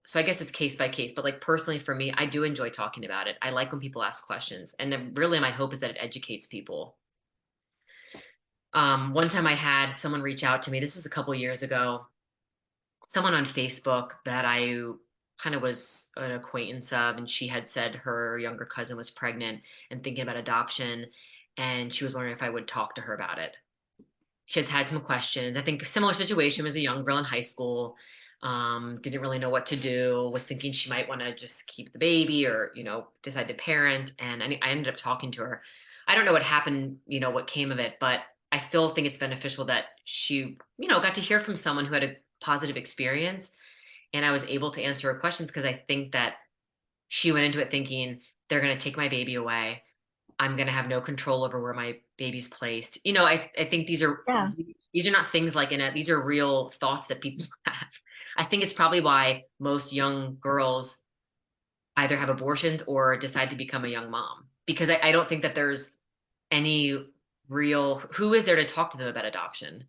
Speaker 3: so I guess it's case by case, but like personally for me, I do enjoy talking about it. I like when people ask questions. And then really my hope is that it educates people. One time I had someone reach out to me, this is a couple years ago, someone on Facebook that I kind of was an acquaintance of, and she had said her younger cousin was pregnant and thinking about adoption, and she was wondering if I would talk to her about it. She had had some questions. I think a similar situation, was a young girl in high school, didn't really know what to do, was thinking she might want to just keep the baby or, decide to parent. And I ended up talking to her. I don't know what happened, what came of it, but I still think it's beneficial that she, got to hear from someone who had a positive experience, and I was able to answer her questions, because I think that she went into it thinking they're going to take my baby away. I'm going to have no control over where my baby's placed. I think
Speaker 2: Yeah.
Speaker 3: these are not things like in it. These are real thoughts that people have. I think it's probably why most young girls either have abortions or decide to become a young mom, because I don't think that there's any who is there to talk to them about adoption,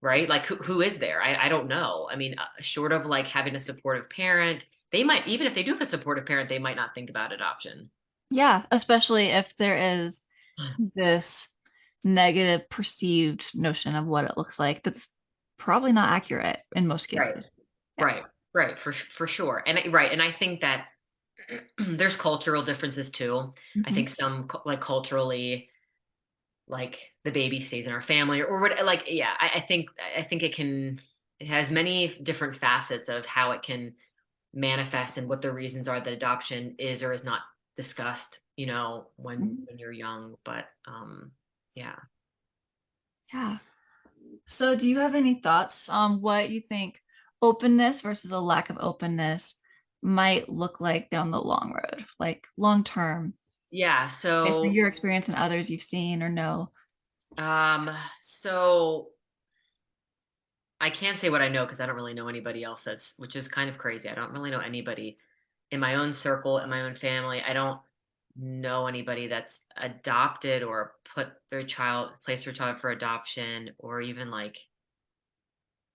Speaker 3: right? Like who is there? I don't know. I mean, short of like having a supportive parent, they might, even if they do have a supportive parent, they might not think about adoption.
Speaker 2: Yeah, especially if there is this negative perceived notion of what it looks like that's probably not accurate in most
Speaker 3: Right.
Speaker 2: cases. Yeah.
Speaker 3: Right, right, for sure. And I think that there's cultural differences too. I
Speaker 2: Mhm.
Speaker 3: think some like culturally, like the baby stays in our family, or what, like, yeah, I think it has many different facets of how it can manifest, and what the reasons are that adoption is or is not discussed, when
Speaker 2: Mhm.
Speaker 3: you're young. But yeah.
Speaker 2: Yeah. So, do you have any thoughts on what you think openness versus a lack of openness might look like down the long road, like long term,
Speaker 3: Yeah,
Speaker 2: based on
Speaker 3: so
Speaker 2: your experience and others you've seen or know?
Speaker 3: um so I can't say what I know, because I don't really know anybody else, which is kind of crazy. I don't really know anybody in my own circle, in my own family. I don't know anybody that's adopted or placed their child for adoption, or even like,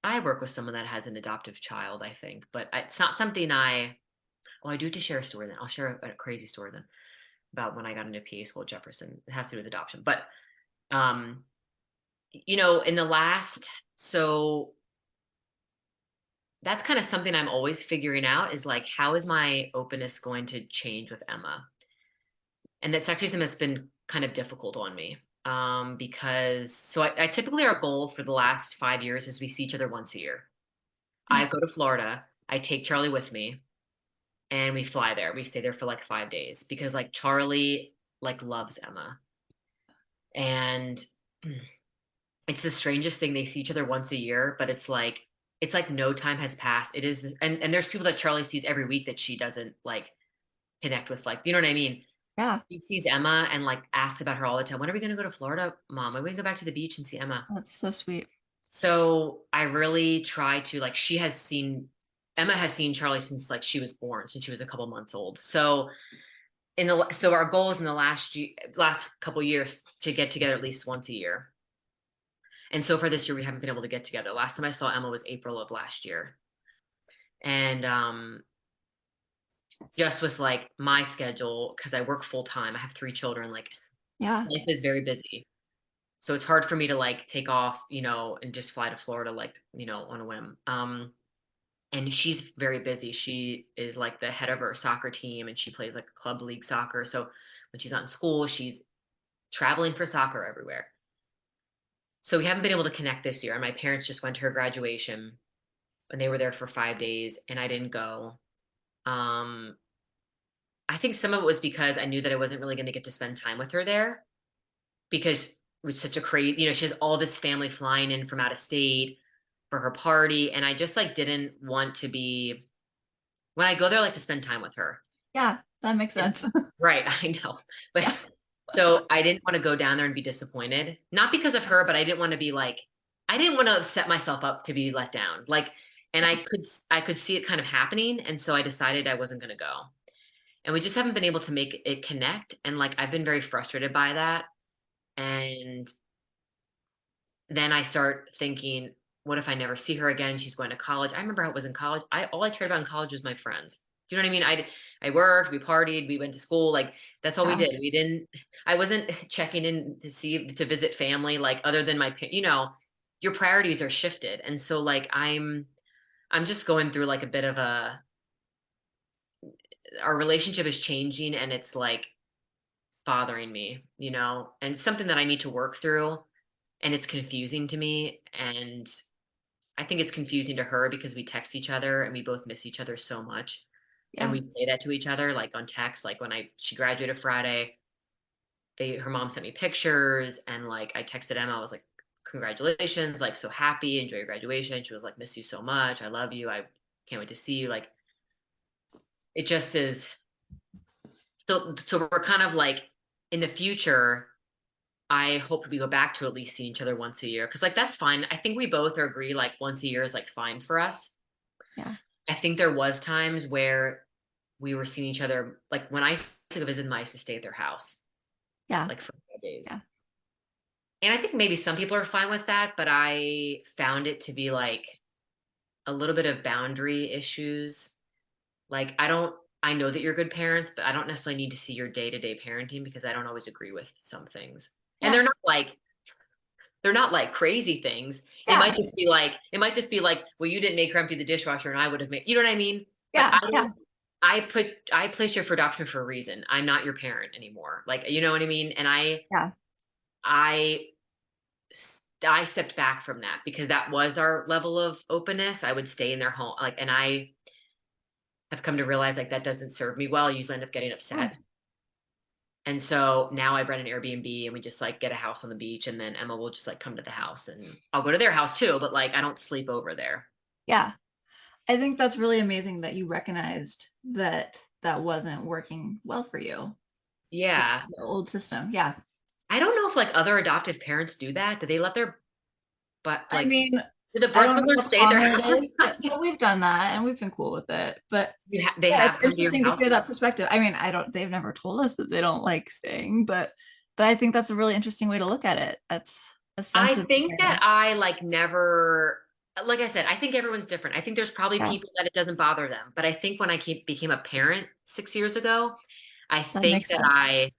Speaker 3: I work with someone that has an adoptive child, I think, but it's not something I do have to share a story then. I'll share a crazy story then about when I got into PA school at Jefferson. It has to do with adoption. But, um, in the last, so that's kind of something I'm always figuring out, is like, how is my openness going to change with Emma? And that's actually something that's been kind of difficult on me. Because so I typically, our goal for the last 5 years is we see each other once a year.
Speaker 2: Yeah.
Speaker 3: I go to Florida, I take Charlie with me, and we fly there. We stay there for like 5 days, because like Charlie like loves Emma. And it's the strangest thing. They see each other once a year, but it's like no time has passed. It is, and there's people that Charlie sees every week that she doesn't like connect with, like, you know what I mean?
Speaker 2: Yeah.
Speaker 3: He sees Emma and like asks about her all the time. When are we going to go to Florida, Mom? When are we going to go back to the beach and see Emma?
Speaker 2: That's so sweet.
Speaker 3: So I really try to, like, Emma has seen Charlie since like she was born, since she was a couple months old. So our goal is in the last couple years to get together at least once a year. And so far this year we haven't been able to get together. Last time I saw Emma was April of last year. And just with like my schedule, because I work full time, I have 3 children, like
Speaker 2: Yeah.
Speaker 3: life is very busy. So it's hard for me to like take off, and just fly to Florida, like, on a whim. And she's very busy. She is like the head of her soccer team, and she plays like club league soccer. So when she's not in school, she's traveling for soccer everywhere. So we haven't been able to connect this year. And my parents just went to her graduation, and they were there for 5 days, and I didn't go. Um, I think some of it was because I knew that I wasn't really going to get to spend time with her there, because it was such a crazy, she has all this family flying in from out of state for her party. And I just like didn't want to be, when I go there, I like to spend time with her.
Speaker 2: Yeah. That makes
Speaker 3: And,
Speaker 2: sense.
Speaker 3: right, I know.
Speaker 2: Yeah.
Speaker 3: But so I didn't want to go down there and be disappointed. Not because of her, but I didn't want to be like, I didn't want to set myself up to be let down. Like, and
Speaker 2: Yeah.
Speaker 3: I could see it kind of happening. And so I decided I wasn't going to go. And we just haven't been able to make it connect. And like, I've been very frustrated by that. And then I start thinking, what if I never see her again? She's going to college. I remember how it was in college. All I cared about in college was my friends. Do you know what I mean? I worked, we partied, we went to school. Like, that's all we
Speaker 2: Yeah.
Speaker 3: did. We didn't. I wasn't checking in to visit family, like, other than your priorities are shifted. And so like I'm just going through like a bit of a our relationship is changing and it's like bothering me, and it's something that I need to work through, and it's confusing to me. And I think it's confusing to her because we text each other and we both miss each other so much. And
Speaker 2: Yeah.
Speaker 3: we say that to each other, like on text, like when she graduated Friday, her mom sent me pictures, and like I texted Emma, I was like, congratulations, like so happy, enjoy your graduation. She was like, miss you so much. I love you. I can't wait to see you. Like it just is. So we're kind of like in the future, I hope we go back to at least seeing each other once a year. Cause like that's fine. I think we both agree like once a year is like fine for us.
Speaker 2: Yeah.
Speaker 3: I think there was times where we were seeing each other, like when I used to go visit them, I used to stay at their house,
Speaker 2: Yeah.
Speaker 3: like for 5 days.
Speaker 2: Yeah.
Speaker 3: And I think maybe some people are fine with that, but I found it to be like a little bit of boundary issues. Like I know that you're good parents, but I don't necessarily need to see your day-to-day parenting because I don't always agree with some things. And
Speaker 2: Yeah.
Speaker 3: they're not like crazy things.
Speaker 2: Yeah.
Speaker 3: It might just be like, well, you didn't make her empty the dishwasher and I would have made, you know what I mean? But
Speaker 2: Yeah. Yeah.
Speaker 3: I placed you for adoption for a reason. I'm not your parent anymore. Like, you know what I mean? And
Speaker 2: Yeah.
Speaker 3: I, I stepped back from that because that was our level of openness. I would stay in their home. Like, and I have come to realize like that doesn't serve me well. I usually end up getting
Speaker 2: Yeah.
Speaker 3: upset. And so now I rent an Airbnb and we just like get a house on the beach, and then Emma will just like come to the house and I'll go to their house too, but like I don't sleep over there.
Speaker 2: Yeah. I think that's really amazing that you recognized that that wasn't working well for you.
Speaker 3: Yeah.
Speaker 2: The old system. Yeah.
Speaker 3: I don't know if like other adoptive parents do that. Do they let their but
Speaker 2: I
Speaker 3: like
Speaker 2: mean,
Speaker 3: do the
Speaker 2: I
Speaker 3: birth
Speaker 2: don't know
Speaker 3: mothers
Speaker 2: how
Speaker 3: stay at their
Speaker 2: common it
Speaker 3: house all the
Speaker 2: is, but
Speaker 3: time?
Speaker 2: we've done that and we've been cool with it. But
Speaker 3: They
Speaker 2: yeah, it's
Speaker 3: have come to your
Speaker 2: interesting to
Speaker 3: house?
Speaker 2: hear that perspective. I mean, they've never told us that they don't like staying, but I think that's a really interesting way to look at it. That's a
Speaker 3: I
Speaker 2: sensitive
Speaker 3: think that
Speaker 2: way.
Speaker 3: I like never, like I said, I think everyone's different. I think there's probably
Speaker 2: Yeah,
Speaker 3: people that it doesn't bother them, but I think when became a parent 6 years ago, I
Speaker 2: that
Speaker 3: think
Speaker 2: makes
Speaker 3: that
Speaker 2: sense.
Speaker 3: I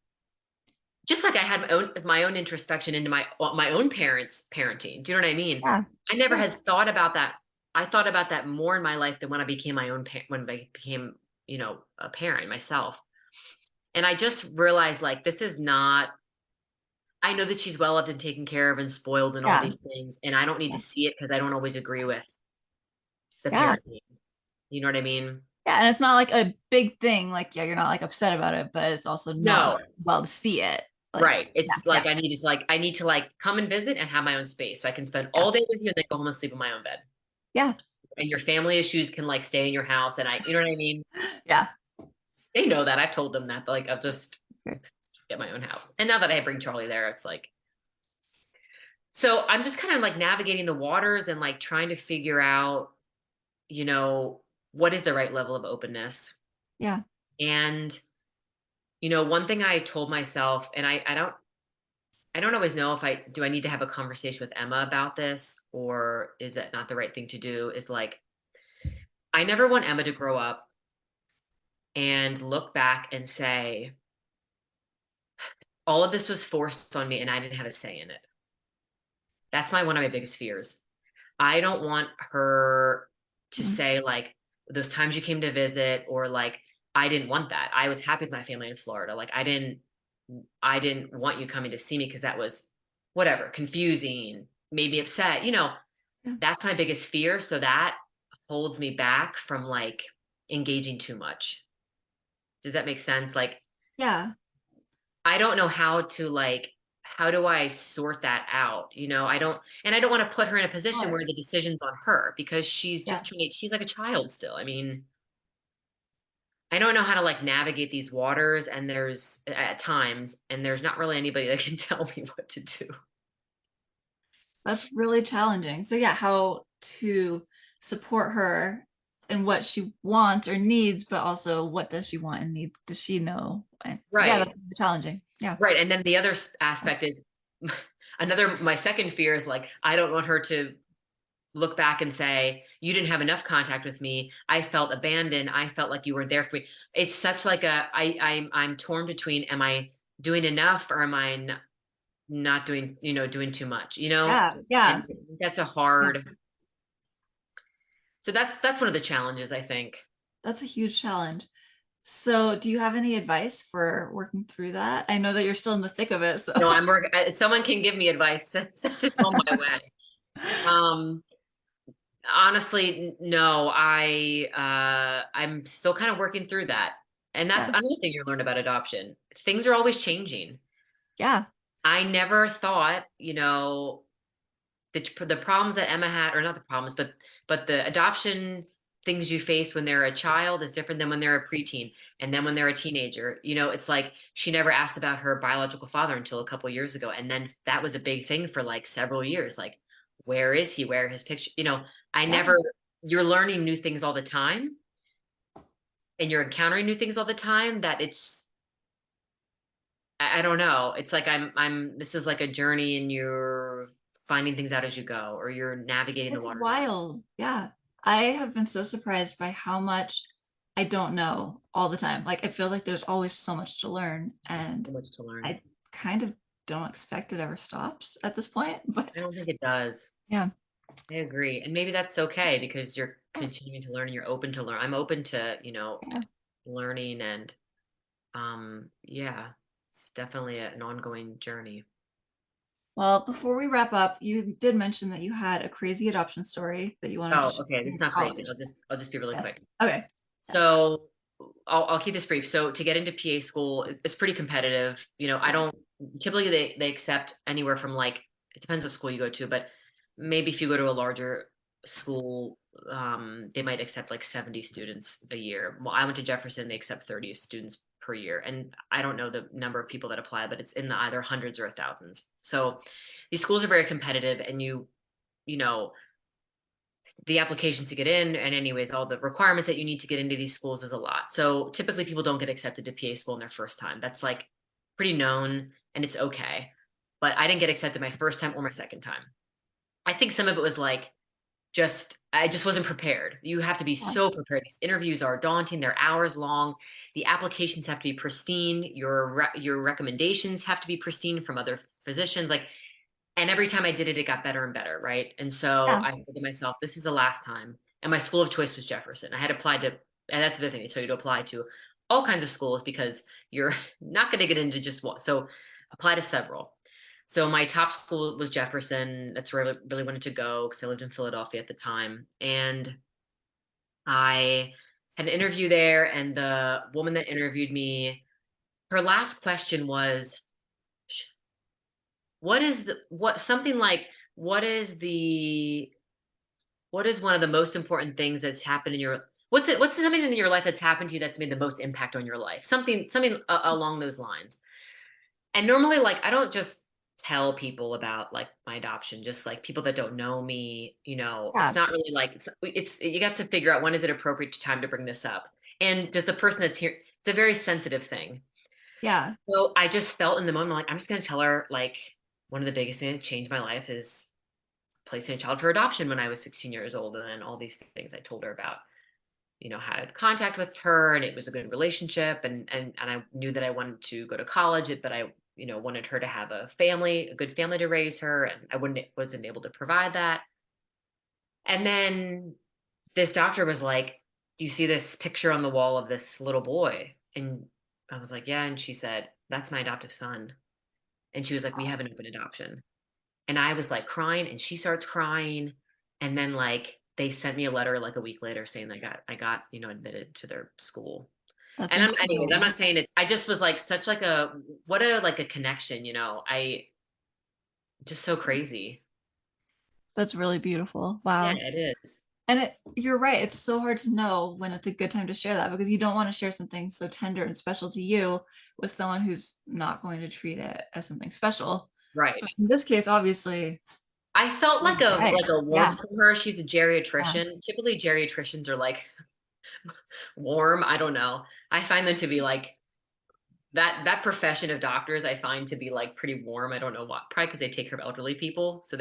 Speaker 3: just like I had my own introspection into my own parents' parenting. Do you know what I mean?
Speaker 2: Yeah.
Speaker 3: I never
Speaker 2: Yeah.
Speaker 3: had thought about that. I thought about that more in my life than when I became when I became, a parent myself. And I just realized like this is not. I know that she's well loved and taken care of and spoiled and all
Speaker 2: Yeah.
Speaker 3: these things, and I don't need to
Speaker 2: Yeah.
Speaker 3: see it because I don't always agree with the
Speaker 2: Yeah.
Speaker 3: parenting. You know what I mean?
Speaker 2: Yeah. And it's not like a big thing. Like, yeah, you're not like upset about it, but it's also not
Speaker 3: No,
Speaker 2: well to see it. Like,
Speaker 3: right.
Speaker 2: yeah,
Speaker 3: It's
Speaker 2: yeah,
Speaker 3: like I need to like come and visit and have my own space so I can spend
Speaker 2: yeah,
Speaker 3: all day with you and then go home and sleep in my own bed.
Speaker 2: yeah,
Speaker 3: And your family issues can like stay in your house, and you know what I mean?
Speaker 2: yeah.
Speaker 3: They know that. I've told them that. Like I'll just get my own house. And now that I bring Charlie there, it's like so I'm just kind of like navigating the waters and like trying to figure out, you know, what is the right level of openness.
Speaker 2: Yeah.
Speaker 3: And one thing I told myself, and I don't always know if I need to have a conversation with Emma about this or is it not the right thing to do, is like I never want Emma to grow up and look back and say, all of this was forced on me and I didn't have a say in it. That's one of my biggest fears. I don't want her to
Speaker 2: Mm.
Speaker 3: say like those times you came to visit, or like I didn't want that. I was happy with my family in Florida. Like I didn't want you coming to see me because that was whatever, confusing, made me upset.
Speaker 2: Yeah.
Speaker 3: That's my biggest fear. So that holds me back from like engaging too much. Does that make sense? Like
Speaker 2: Yeah.
Speaker 3: I don't know how do I sort that out? I don't want to put her in a position where
Speaker 2: Hard.
Speaker 3: the decision's on her because
Speaker 2: Yeah.
Speaker 3: she's like a child still. I mean, I don't know how to like navigate these waters, and there's at times and there's not really anybody that can tell me what to do.
Speaker 2: That's really challenging. So yeah, how to support her in what she wants or needs, but also what does she want and need? Does she know? And yeah,
Speaker 3: Right.
Speaker 2: that's really challenging. Yeah.
Speaker 3: Right. And then the other aspect is my second fear is like, I don't want her to look back and say, you didn't have enough contact with me. I felt abandoned. I felt like you weren't there for me. It's such like I'm torn between, am I doing enough or am I not doing, doing too much,
Speaker 2: Yeah. Yeah.
Speaker 3: and that's a
Speaker 2: Yeah.
Speaker 3: hard, so that's one of the challenges, I think.
Speaker 2: That's a huge challenge. So, do you have any advice for working through that? I know that you're still in the thick of it, so.
Speaker 3: No, I'm working. Someone can give me advice. Send it on my way. Um, Honestly, no, I'm still kind of working through that. And that's
Speaker 2: Yeah.
Speaker 3: another thing you learn about adoption. Things are always changing.
Speaker 2: Yeah.
Speaker 3: I never thought, the problems that Emma had, or not the problems, but the adoption things you face when they're a child is different than when they're a preteen, and then when they're a teenager. It's like she never asked about her biological father until a couple years ago, and then that was a big thing for like several years. Like, where is he? Where are his picture? I
Speaker 2: Yeah.
Speaker 3: never. You're learning new things all the time, and you're encountering new things all the time. That it's I don't know. It's like this is like a journey, and you're finding things out as you go, or you're navigating the
Speaker 2: It's
Speaker 3: waters.
Speaker 2: wild. Yeah. I have been so surprised by how much I don't know all the time. Like, it feels like there's always so much to learn, and
Speaker 3: So much to learn.
Speaker 2: I kind of don't expect it ever stops at this point.
Speaker 3: I
Speaker 2: But
Speaker 3: don't think it does.
Speaker 2: yeah.
Speaker 3: I agree. And maybe that's okay because you're continuing to learn and you're open to learn. I'm open to,
Speaker 2: Yeah.
Speaker 3: learning and yeah, it's definitely an ongoing journey.
Speaker 2: Well, before we wrap up, you did mention that you had a crazy adoption story that you wanted to
Speaker 3: Oh,
Speaker 2: share
Speaker 3: okay.
Speaker 2: in
Speaker 3: It's not crazy.
Speaker 2: college.
Speaker 3: I'll just be really
Speaker 2: Yes.
Speaker 3: quick.
Speaker 2: Okay. Yeah.
Speaker 3: So I'll keep this brief. So to get into PA school, it's pretty competitive. I
Speaker 2: Yeah.
Speaker 3: don't typically they accept anywhere from like it depends what school you go to, but maybe if you go to a larger school, they might accept like 70 students a year. Well, I went to Jefferson, they accept 30 students per year. And I don't know the number of people that apply, but it's in the either hundreds or thousands. So these schools are very competitive and you know, the applications to get in and anyways all the requirements that you need to get into these schools is a lot, so typically people don't get accepted to PA school in their first time. That's like pretty known and it's okay, but I didn't get accepted my first time or my second time. I think some of it was like I just wasn't prepared. You have to be
Speaker 2: Yeah.
Speaker 3: so prepared. These interviews are daunting, they're hours long, the applications have to be pristine, your recommendations have to be pristine from other physicians, like, and every time I did it, it got better and better, right? And so
Speaker 2: Yeah.
Speaker 3: I said to myself, this is the last time. And my school of choice was Jefferson. I had applied to, and that's the other thing, they tell you to apply to all kinds of schools because you're not going to get into just one. So apply to several. So my top school was Jefferson. That's where I really wanted to go because I lived in Philadelphia at the time. And I had an interview there, and the woman that interviewed me, her last question was, what is the what something like what is one of the most important things that's happened in your what's something in your life that's happened to you that's made the most impact on your life, something along those lines. And normally, like, I don't just tell people about like my adoption, just like people that don't know me, it's
Speaker 2: Yeah.
Speaker 3: not really like it's you have to figure out when is it appropriate time to bring this up, and does the person that's here, it's a very sensitive thing.
Speaker 2: Yeah.
Speaker 3: So I just felt in the moment, like, I'm just going to tell her, like, one of the biggest things that changed my life is placing a child for adoption when I was 16 years old. And then all these things I told her about, had contact with her and it was a good relationship. And I knew that I wanted to go to college, but I, wanted her to have a good family to raise her. And wasn't able to provide that. And then this doctor was like, do you see this picture on the wall of this little boy? And I was like, yeah. And she said, that's my adoptive son. And she was like, we have an open adoption. And I was like crying and she starts crying. And then like they sent me a letter like a week later saying I got, admitted to their school.
Speaker 2: That's
Speaker 3: And anyways, I'm
Speaker 2: incredible.
Speaker 3: not saying I just was like such like what a like a connection, I just so crazy.
Speaker 2: That's really beautiful.
Speaker 3: Yeah,
Speaker 2: Wow.
Speaker 3: it is.
Speaker 2: And you're right. It's so hard to know when it's a good time to share that because you don't want to share something so tender and special to you with someone who's not going to treat it as something special.
Speaker 3: Right.
Speaker 2: But in this case, obviously,
Speaker 3: I felt like a
Speaker 2: right. Yeah.
Speaker 3: warmth from her. She's a
Speaker 2: Yeah.
Speaker 3: geriatrician. Typically geriatricians are like warm. I don't know. I find them to be like that profession of doctors I find to be like pretty warm. I don't know why. Probably because they take care of elderly people. So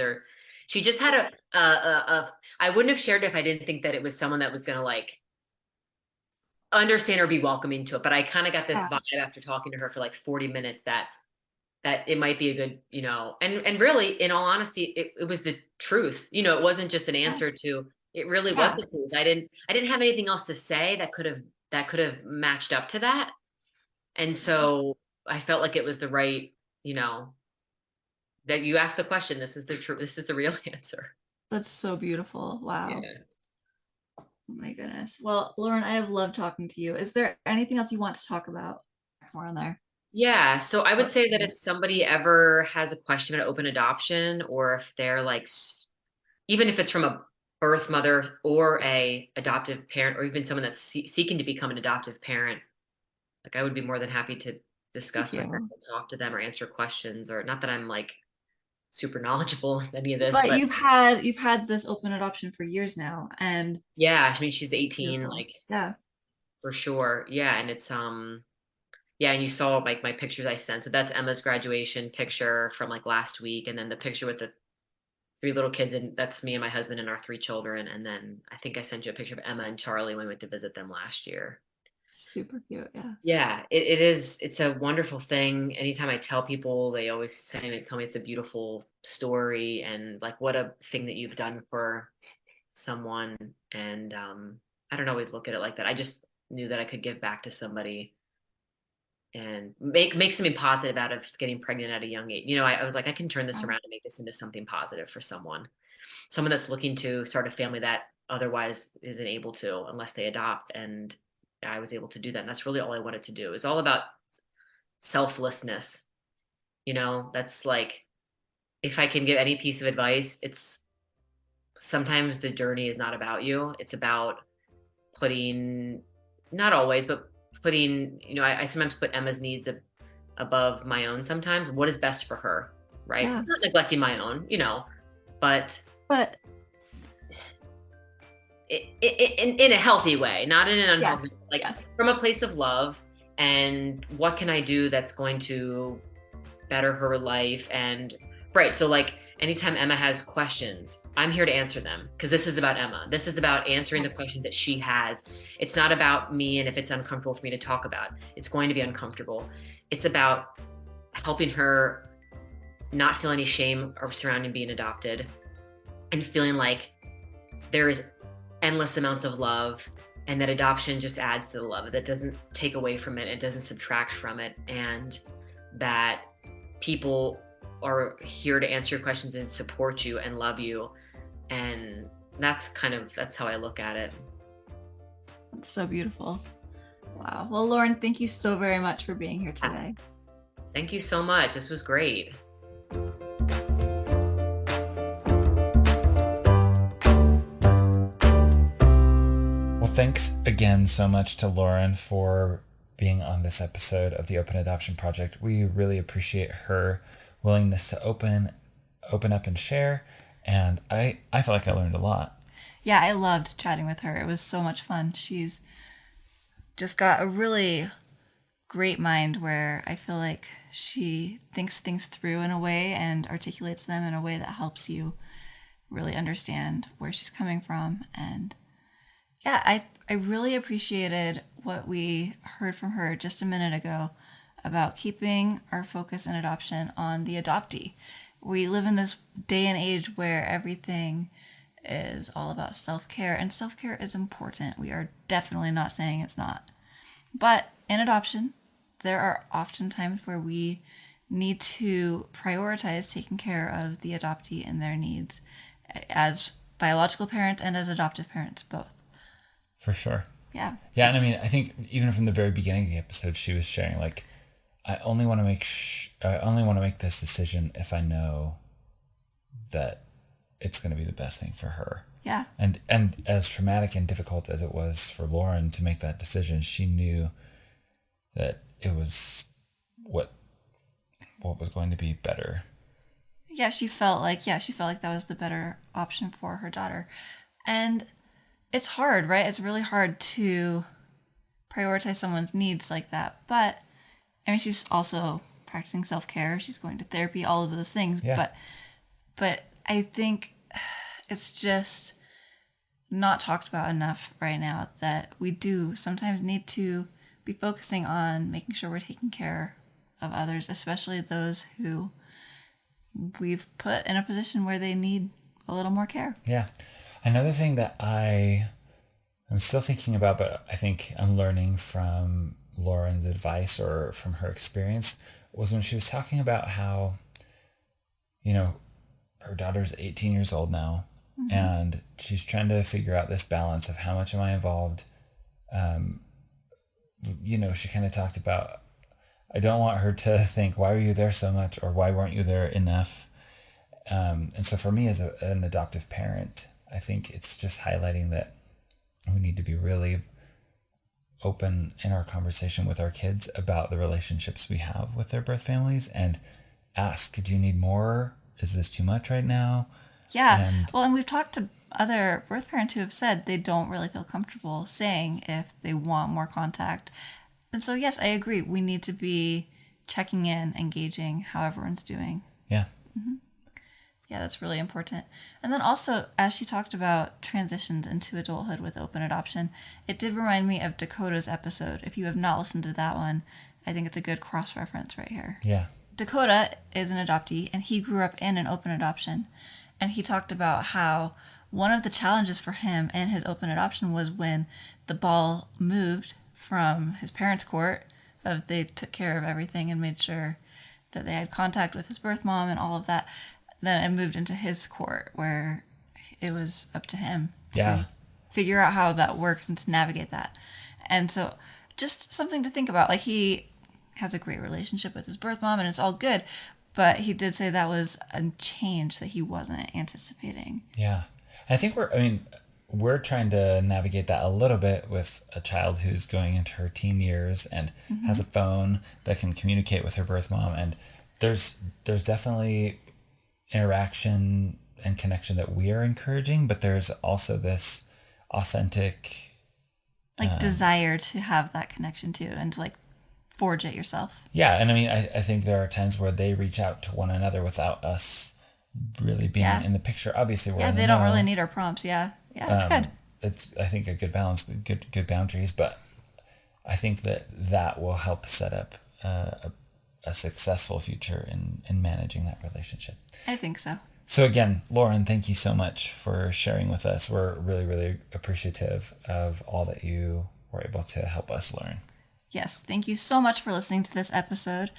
Speaker 3: she just had I wouldn't have shared it if I didn't think that it was someone that was gonna like understand or be welcoming to it. But I kind of got this
Speaker 2: Yeah.
Speaker 3: vibe after talking to her for like 40 minutes that it might be a good, and really, in all honesty, it was the truth. It wasn't just an
Speaker 2: Yeah.
Speaker 3: answer to, it really was
Speaker 2: Yeah.
Speaker 3: the truth. I didn't have anything else to say that could have that could have matched up to that. And so I felt like it was the right, you know, that you asked the question, this is the true, this is the real answer.
Speaker 2: That's so beautiful. Wow.
Speaker 3: Yeah.
Speaker 2: Oh my goodness. Well, Lauren, I have loved talking to you. Is there anything else you want to talk about more on there?
Speaker 3: Yeah. So I would say that
Speaker 2: Okay.
Speaker 3: if somebody ever has a question about open adoption, or if they're like, even if it's from a birth mother or a adoptive parent, or even someone that's seeking to become an adoptive parent, like I would be more than happy to
Speaker 2: Thank
Speaker 3: discuss with them,
Speaker 2: you.
Speaker 3: talk to them, or answer questions. Or not that I'm like super knowledgeable in any of this,
Speaker 2: But
Speaker 3: but
Speaker 2: you've had this open adoption for years now, and
Speaker 3: yeah, I mean she's 18,
Speaker 2: beautiful.
Speaker 3: like
Speaker 2: Yeah.
Speaker 3: for sure. Yeah, and it's yeah, and you saw like my pictures I sent. So that's Emma's graduation picture from like last week, and then the picture with the three little kids, and that's me and my husband and our three children. And then I think I sent you a picture of Emma and Charlie when we went to visit them last year.
Speaker 2: Super cute. Yeah.
Speaker 3: Yeah, it is. It's a wonderful thing. Anytime I tell people, they always tell me it's a beautiful story, and like what a thing that you've done for someone. And I don't always look at it like that. I just knew that I could give back to somebody and make something positive out of getting pregnant at a young age. You know, I was like, I can turn this
Speaker 2: Yeah.
Speaker 3: around and make this into something positive for someone that's looking to start a family that otherwise isn't able to unless they adopt. And I was able to do that. And that's really all I wanted to do. It's all about selflessness. You know, that's like, if I can give any piece of advice, it's sometimes the journey is not about you. It's about putting, not always, but putting, I sometimes put Emma's needs above my own sometimes. What is best for her, right?
Speaker 2: Yeah.
Speaker 3: Not neglecting my own, but
Speaker 2: But
Speaker 3: in a healthy way, not in an unhealthy,
Speaker 2: yes.
Speaker 3: like
Speaker 2: Yes.
Speaker 3: from a place of love. And what can I do that's going to better her life? And right, so like anytime Emma has questions, I'm here to answer them, because this is about Emma. This is about answering the questions that she has. It's not about me, and if it's uncomfortable for me to talk about, it's going to be uncomfortable. It's about helping her not feel any shame or surrounding being adopted, and feeling like there is endless amounts of love, and that adoption just adds to the love. That doesn't take away from it. It doesn't subtract from it. And that people are here to answer your questions and support you and love you. And that's how I look at it.
Speaker 2: It's so beautiful. Wow. Well, Lauren, thank you so very much for being here
Speaker 3: Yeah.
Speaker 2: today.
Speaker 3: Thank you so much. This was great.
Speaker 1: Well, thanks again so much to Lauren for being on this episode of the Open Adoption Project. We really appreciate her willingness to open up and share, and I feel like I learned a lot.
Speaker 2: Yeah, I loved chatting with her. It was so much fun. She's just got a really great mind where I feel like she thinks things through in a way and articulates them in a way that helps you really understand where she's coming from. And yeah, I really appreciated what we heard from her just a minute ago about keeping our focus in adoption on the adoptee. We live in this day and age where everything is all about self-care, and self-care is important. We are definitely not saying it's not. But in adoption, there are often times where we need to prioritize taking care of the adoptee and their needs as biological parents and as adoptive parents, both.
Speaker 1: For sure.
Speaker 2: Yeah.
Speaker 1: Yeah, and I mean, I think even from the very beginning of the episode, she was sharing like, I only want to make this decision if I know that it's going to be the best thing for her.
Speaker 2: Yeah.
Speaker 1: And as traumatic and difficult as it was for Lauren to make that decision, she knew that it was what was going to be better.
Speaker 2: Yeah, she felt like that was the better option for her daughter. And it's hard, right? It's really hard to prioritize someone's needs like that. But I mean, she's also practicing self-care. She's going to therapy, all of those things.
Speaker 1: Yeah.
Speaker 2: But I think it's just not talked about enough right now that we do sometimes need to be focusing on making sure we're taking care of others, especially those who we've put in a position where they need a little more care.
Speaker 1: Yeah. Another thing that I I'm still thinking about, but I think I'm learning from Lauren's advice or from her experience, was when she was talking about how, you know, her daughter's 18 years old now, and she's trying to figure out this balance of how much am I involved. She kind of talked about, I don't want her to think, why were you there so much, or why weren't you there enough? And so for me as an adoptive parent, I think it's just highlighting that we need to be really open in our conversation with our kids about the relationships we have with their birth families, and ask, do you need more? Is this too much right now?
Speaker 2: Yeah.
Speaker 1: And
Speaker 2: Well, and we've talked to other birth parents who have said they don't really feel comfortable saying if they want more contact. And so, yes, I agree. We need to be checking in, engaging how everyone's doing.
Speaker 1: yeah,
Speaker 2: Yeah, that's really important. And then also, as she talked about transitions into adulthood with open adoption, it did remind me of Dakota's episode. If you have not listened to that one, I think it's a good cross reference right here.
Speaker 1: yeah,
Speaker 2: Dakota is an adoptee, and he grew up in an open adoption. And he talked about how one of the challenges for him in his open adoption was when the ball moved from his parents' court, of they took care of everything and made sure that they had contact with his birth mom and all of that. Then it moved into his court where it was up to him
Speaker 1: yeah.
Speaker 2: to figure out how that works and to navigate that. And so just something to think about. Like, he has a great relationship with his birth mom and it's all good, but he did say that was a change that he wasn't anticipating.
Speaker 1: Yeah. I think we're trying to navigate that a little bit with a child who's going into her teen years and has a phone that can communicate with her birth mom. And there's definitely interaction and connection that we are encouraging, but there's also this authentic,
Speaker 2: desire to have that connection too, and to forge it yourself.
Speaker 1: yeah. And I think there are times where they reach out to one another without us really being in the picture. Obviously, we're
Speaker 2: Yeah,
Speaker 1: in the
Speaker 2: they don't
Speaker 1: know.
Speaker 2: really need our prompts. Yeah, it's good.
Speaker 1: It's, I think, a good balance, good boundaries, but I think that will help set up a successful future in managing that relationship.
Speaker 2: I think so.
Speaker 1: So again, Lauren, thank you so much for sharing with us. We're really, really appreciative of all that you were able to help us learn.
Speaker 2: Yes, thank you so much for listening to this episode.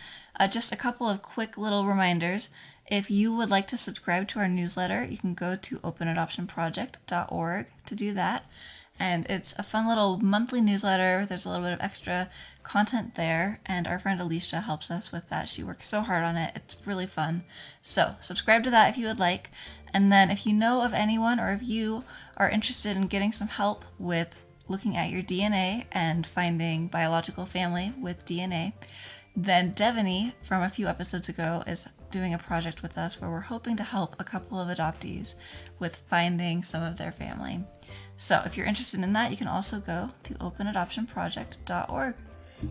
Speaker 2: Just a couple of quick little reminders. If you would like to subscribe to our newsletter, you can go to openadoptionproject.org to do that. And it's a fun little monthly newsletter. There's a little bit of extra content there, and our friend Alicia helps us with that. She works so hard on it. It's really fun. So subscribe to that if you would like. And then if you know of anyone, or if you are interested in getting some help with looking at your DNA and finding biological family with DNA, then Devaney from a few episodes ago is doing a project with us where we're hoping to help a couple of adoptees with finding some of their family. So if you're interested in that, you can also go to openadoptionproject.org.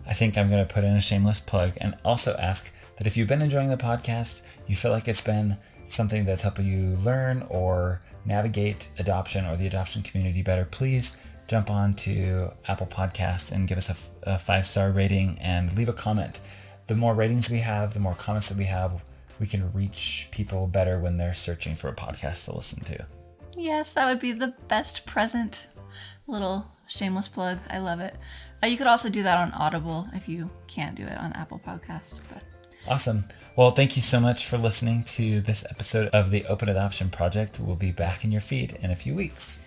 Speaker 1: I think I'm going to put in a shameless plug and also ask that if you've been enjoying the podcast, you feel like it's been something that's helping you learn or navigate adoption or the adoption community better, please jump on to Apple Podcasts and give us a 5-star rating and leave a comment. The more ratings we have, the more comments that we have, we can reach people better when they're searching for a podcast to listen to.
Speaker 2: Yes, that would be the best present. Little shameless plug. I love it. You could also do that on Audible if you can't do it on Apple Podcasts. But
Speaker 1: Awesome. Well, thank you so much for listening to this episode of the Open Adoption Project. We'll be back in your feed in a few weeks.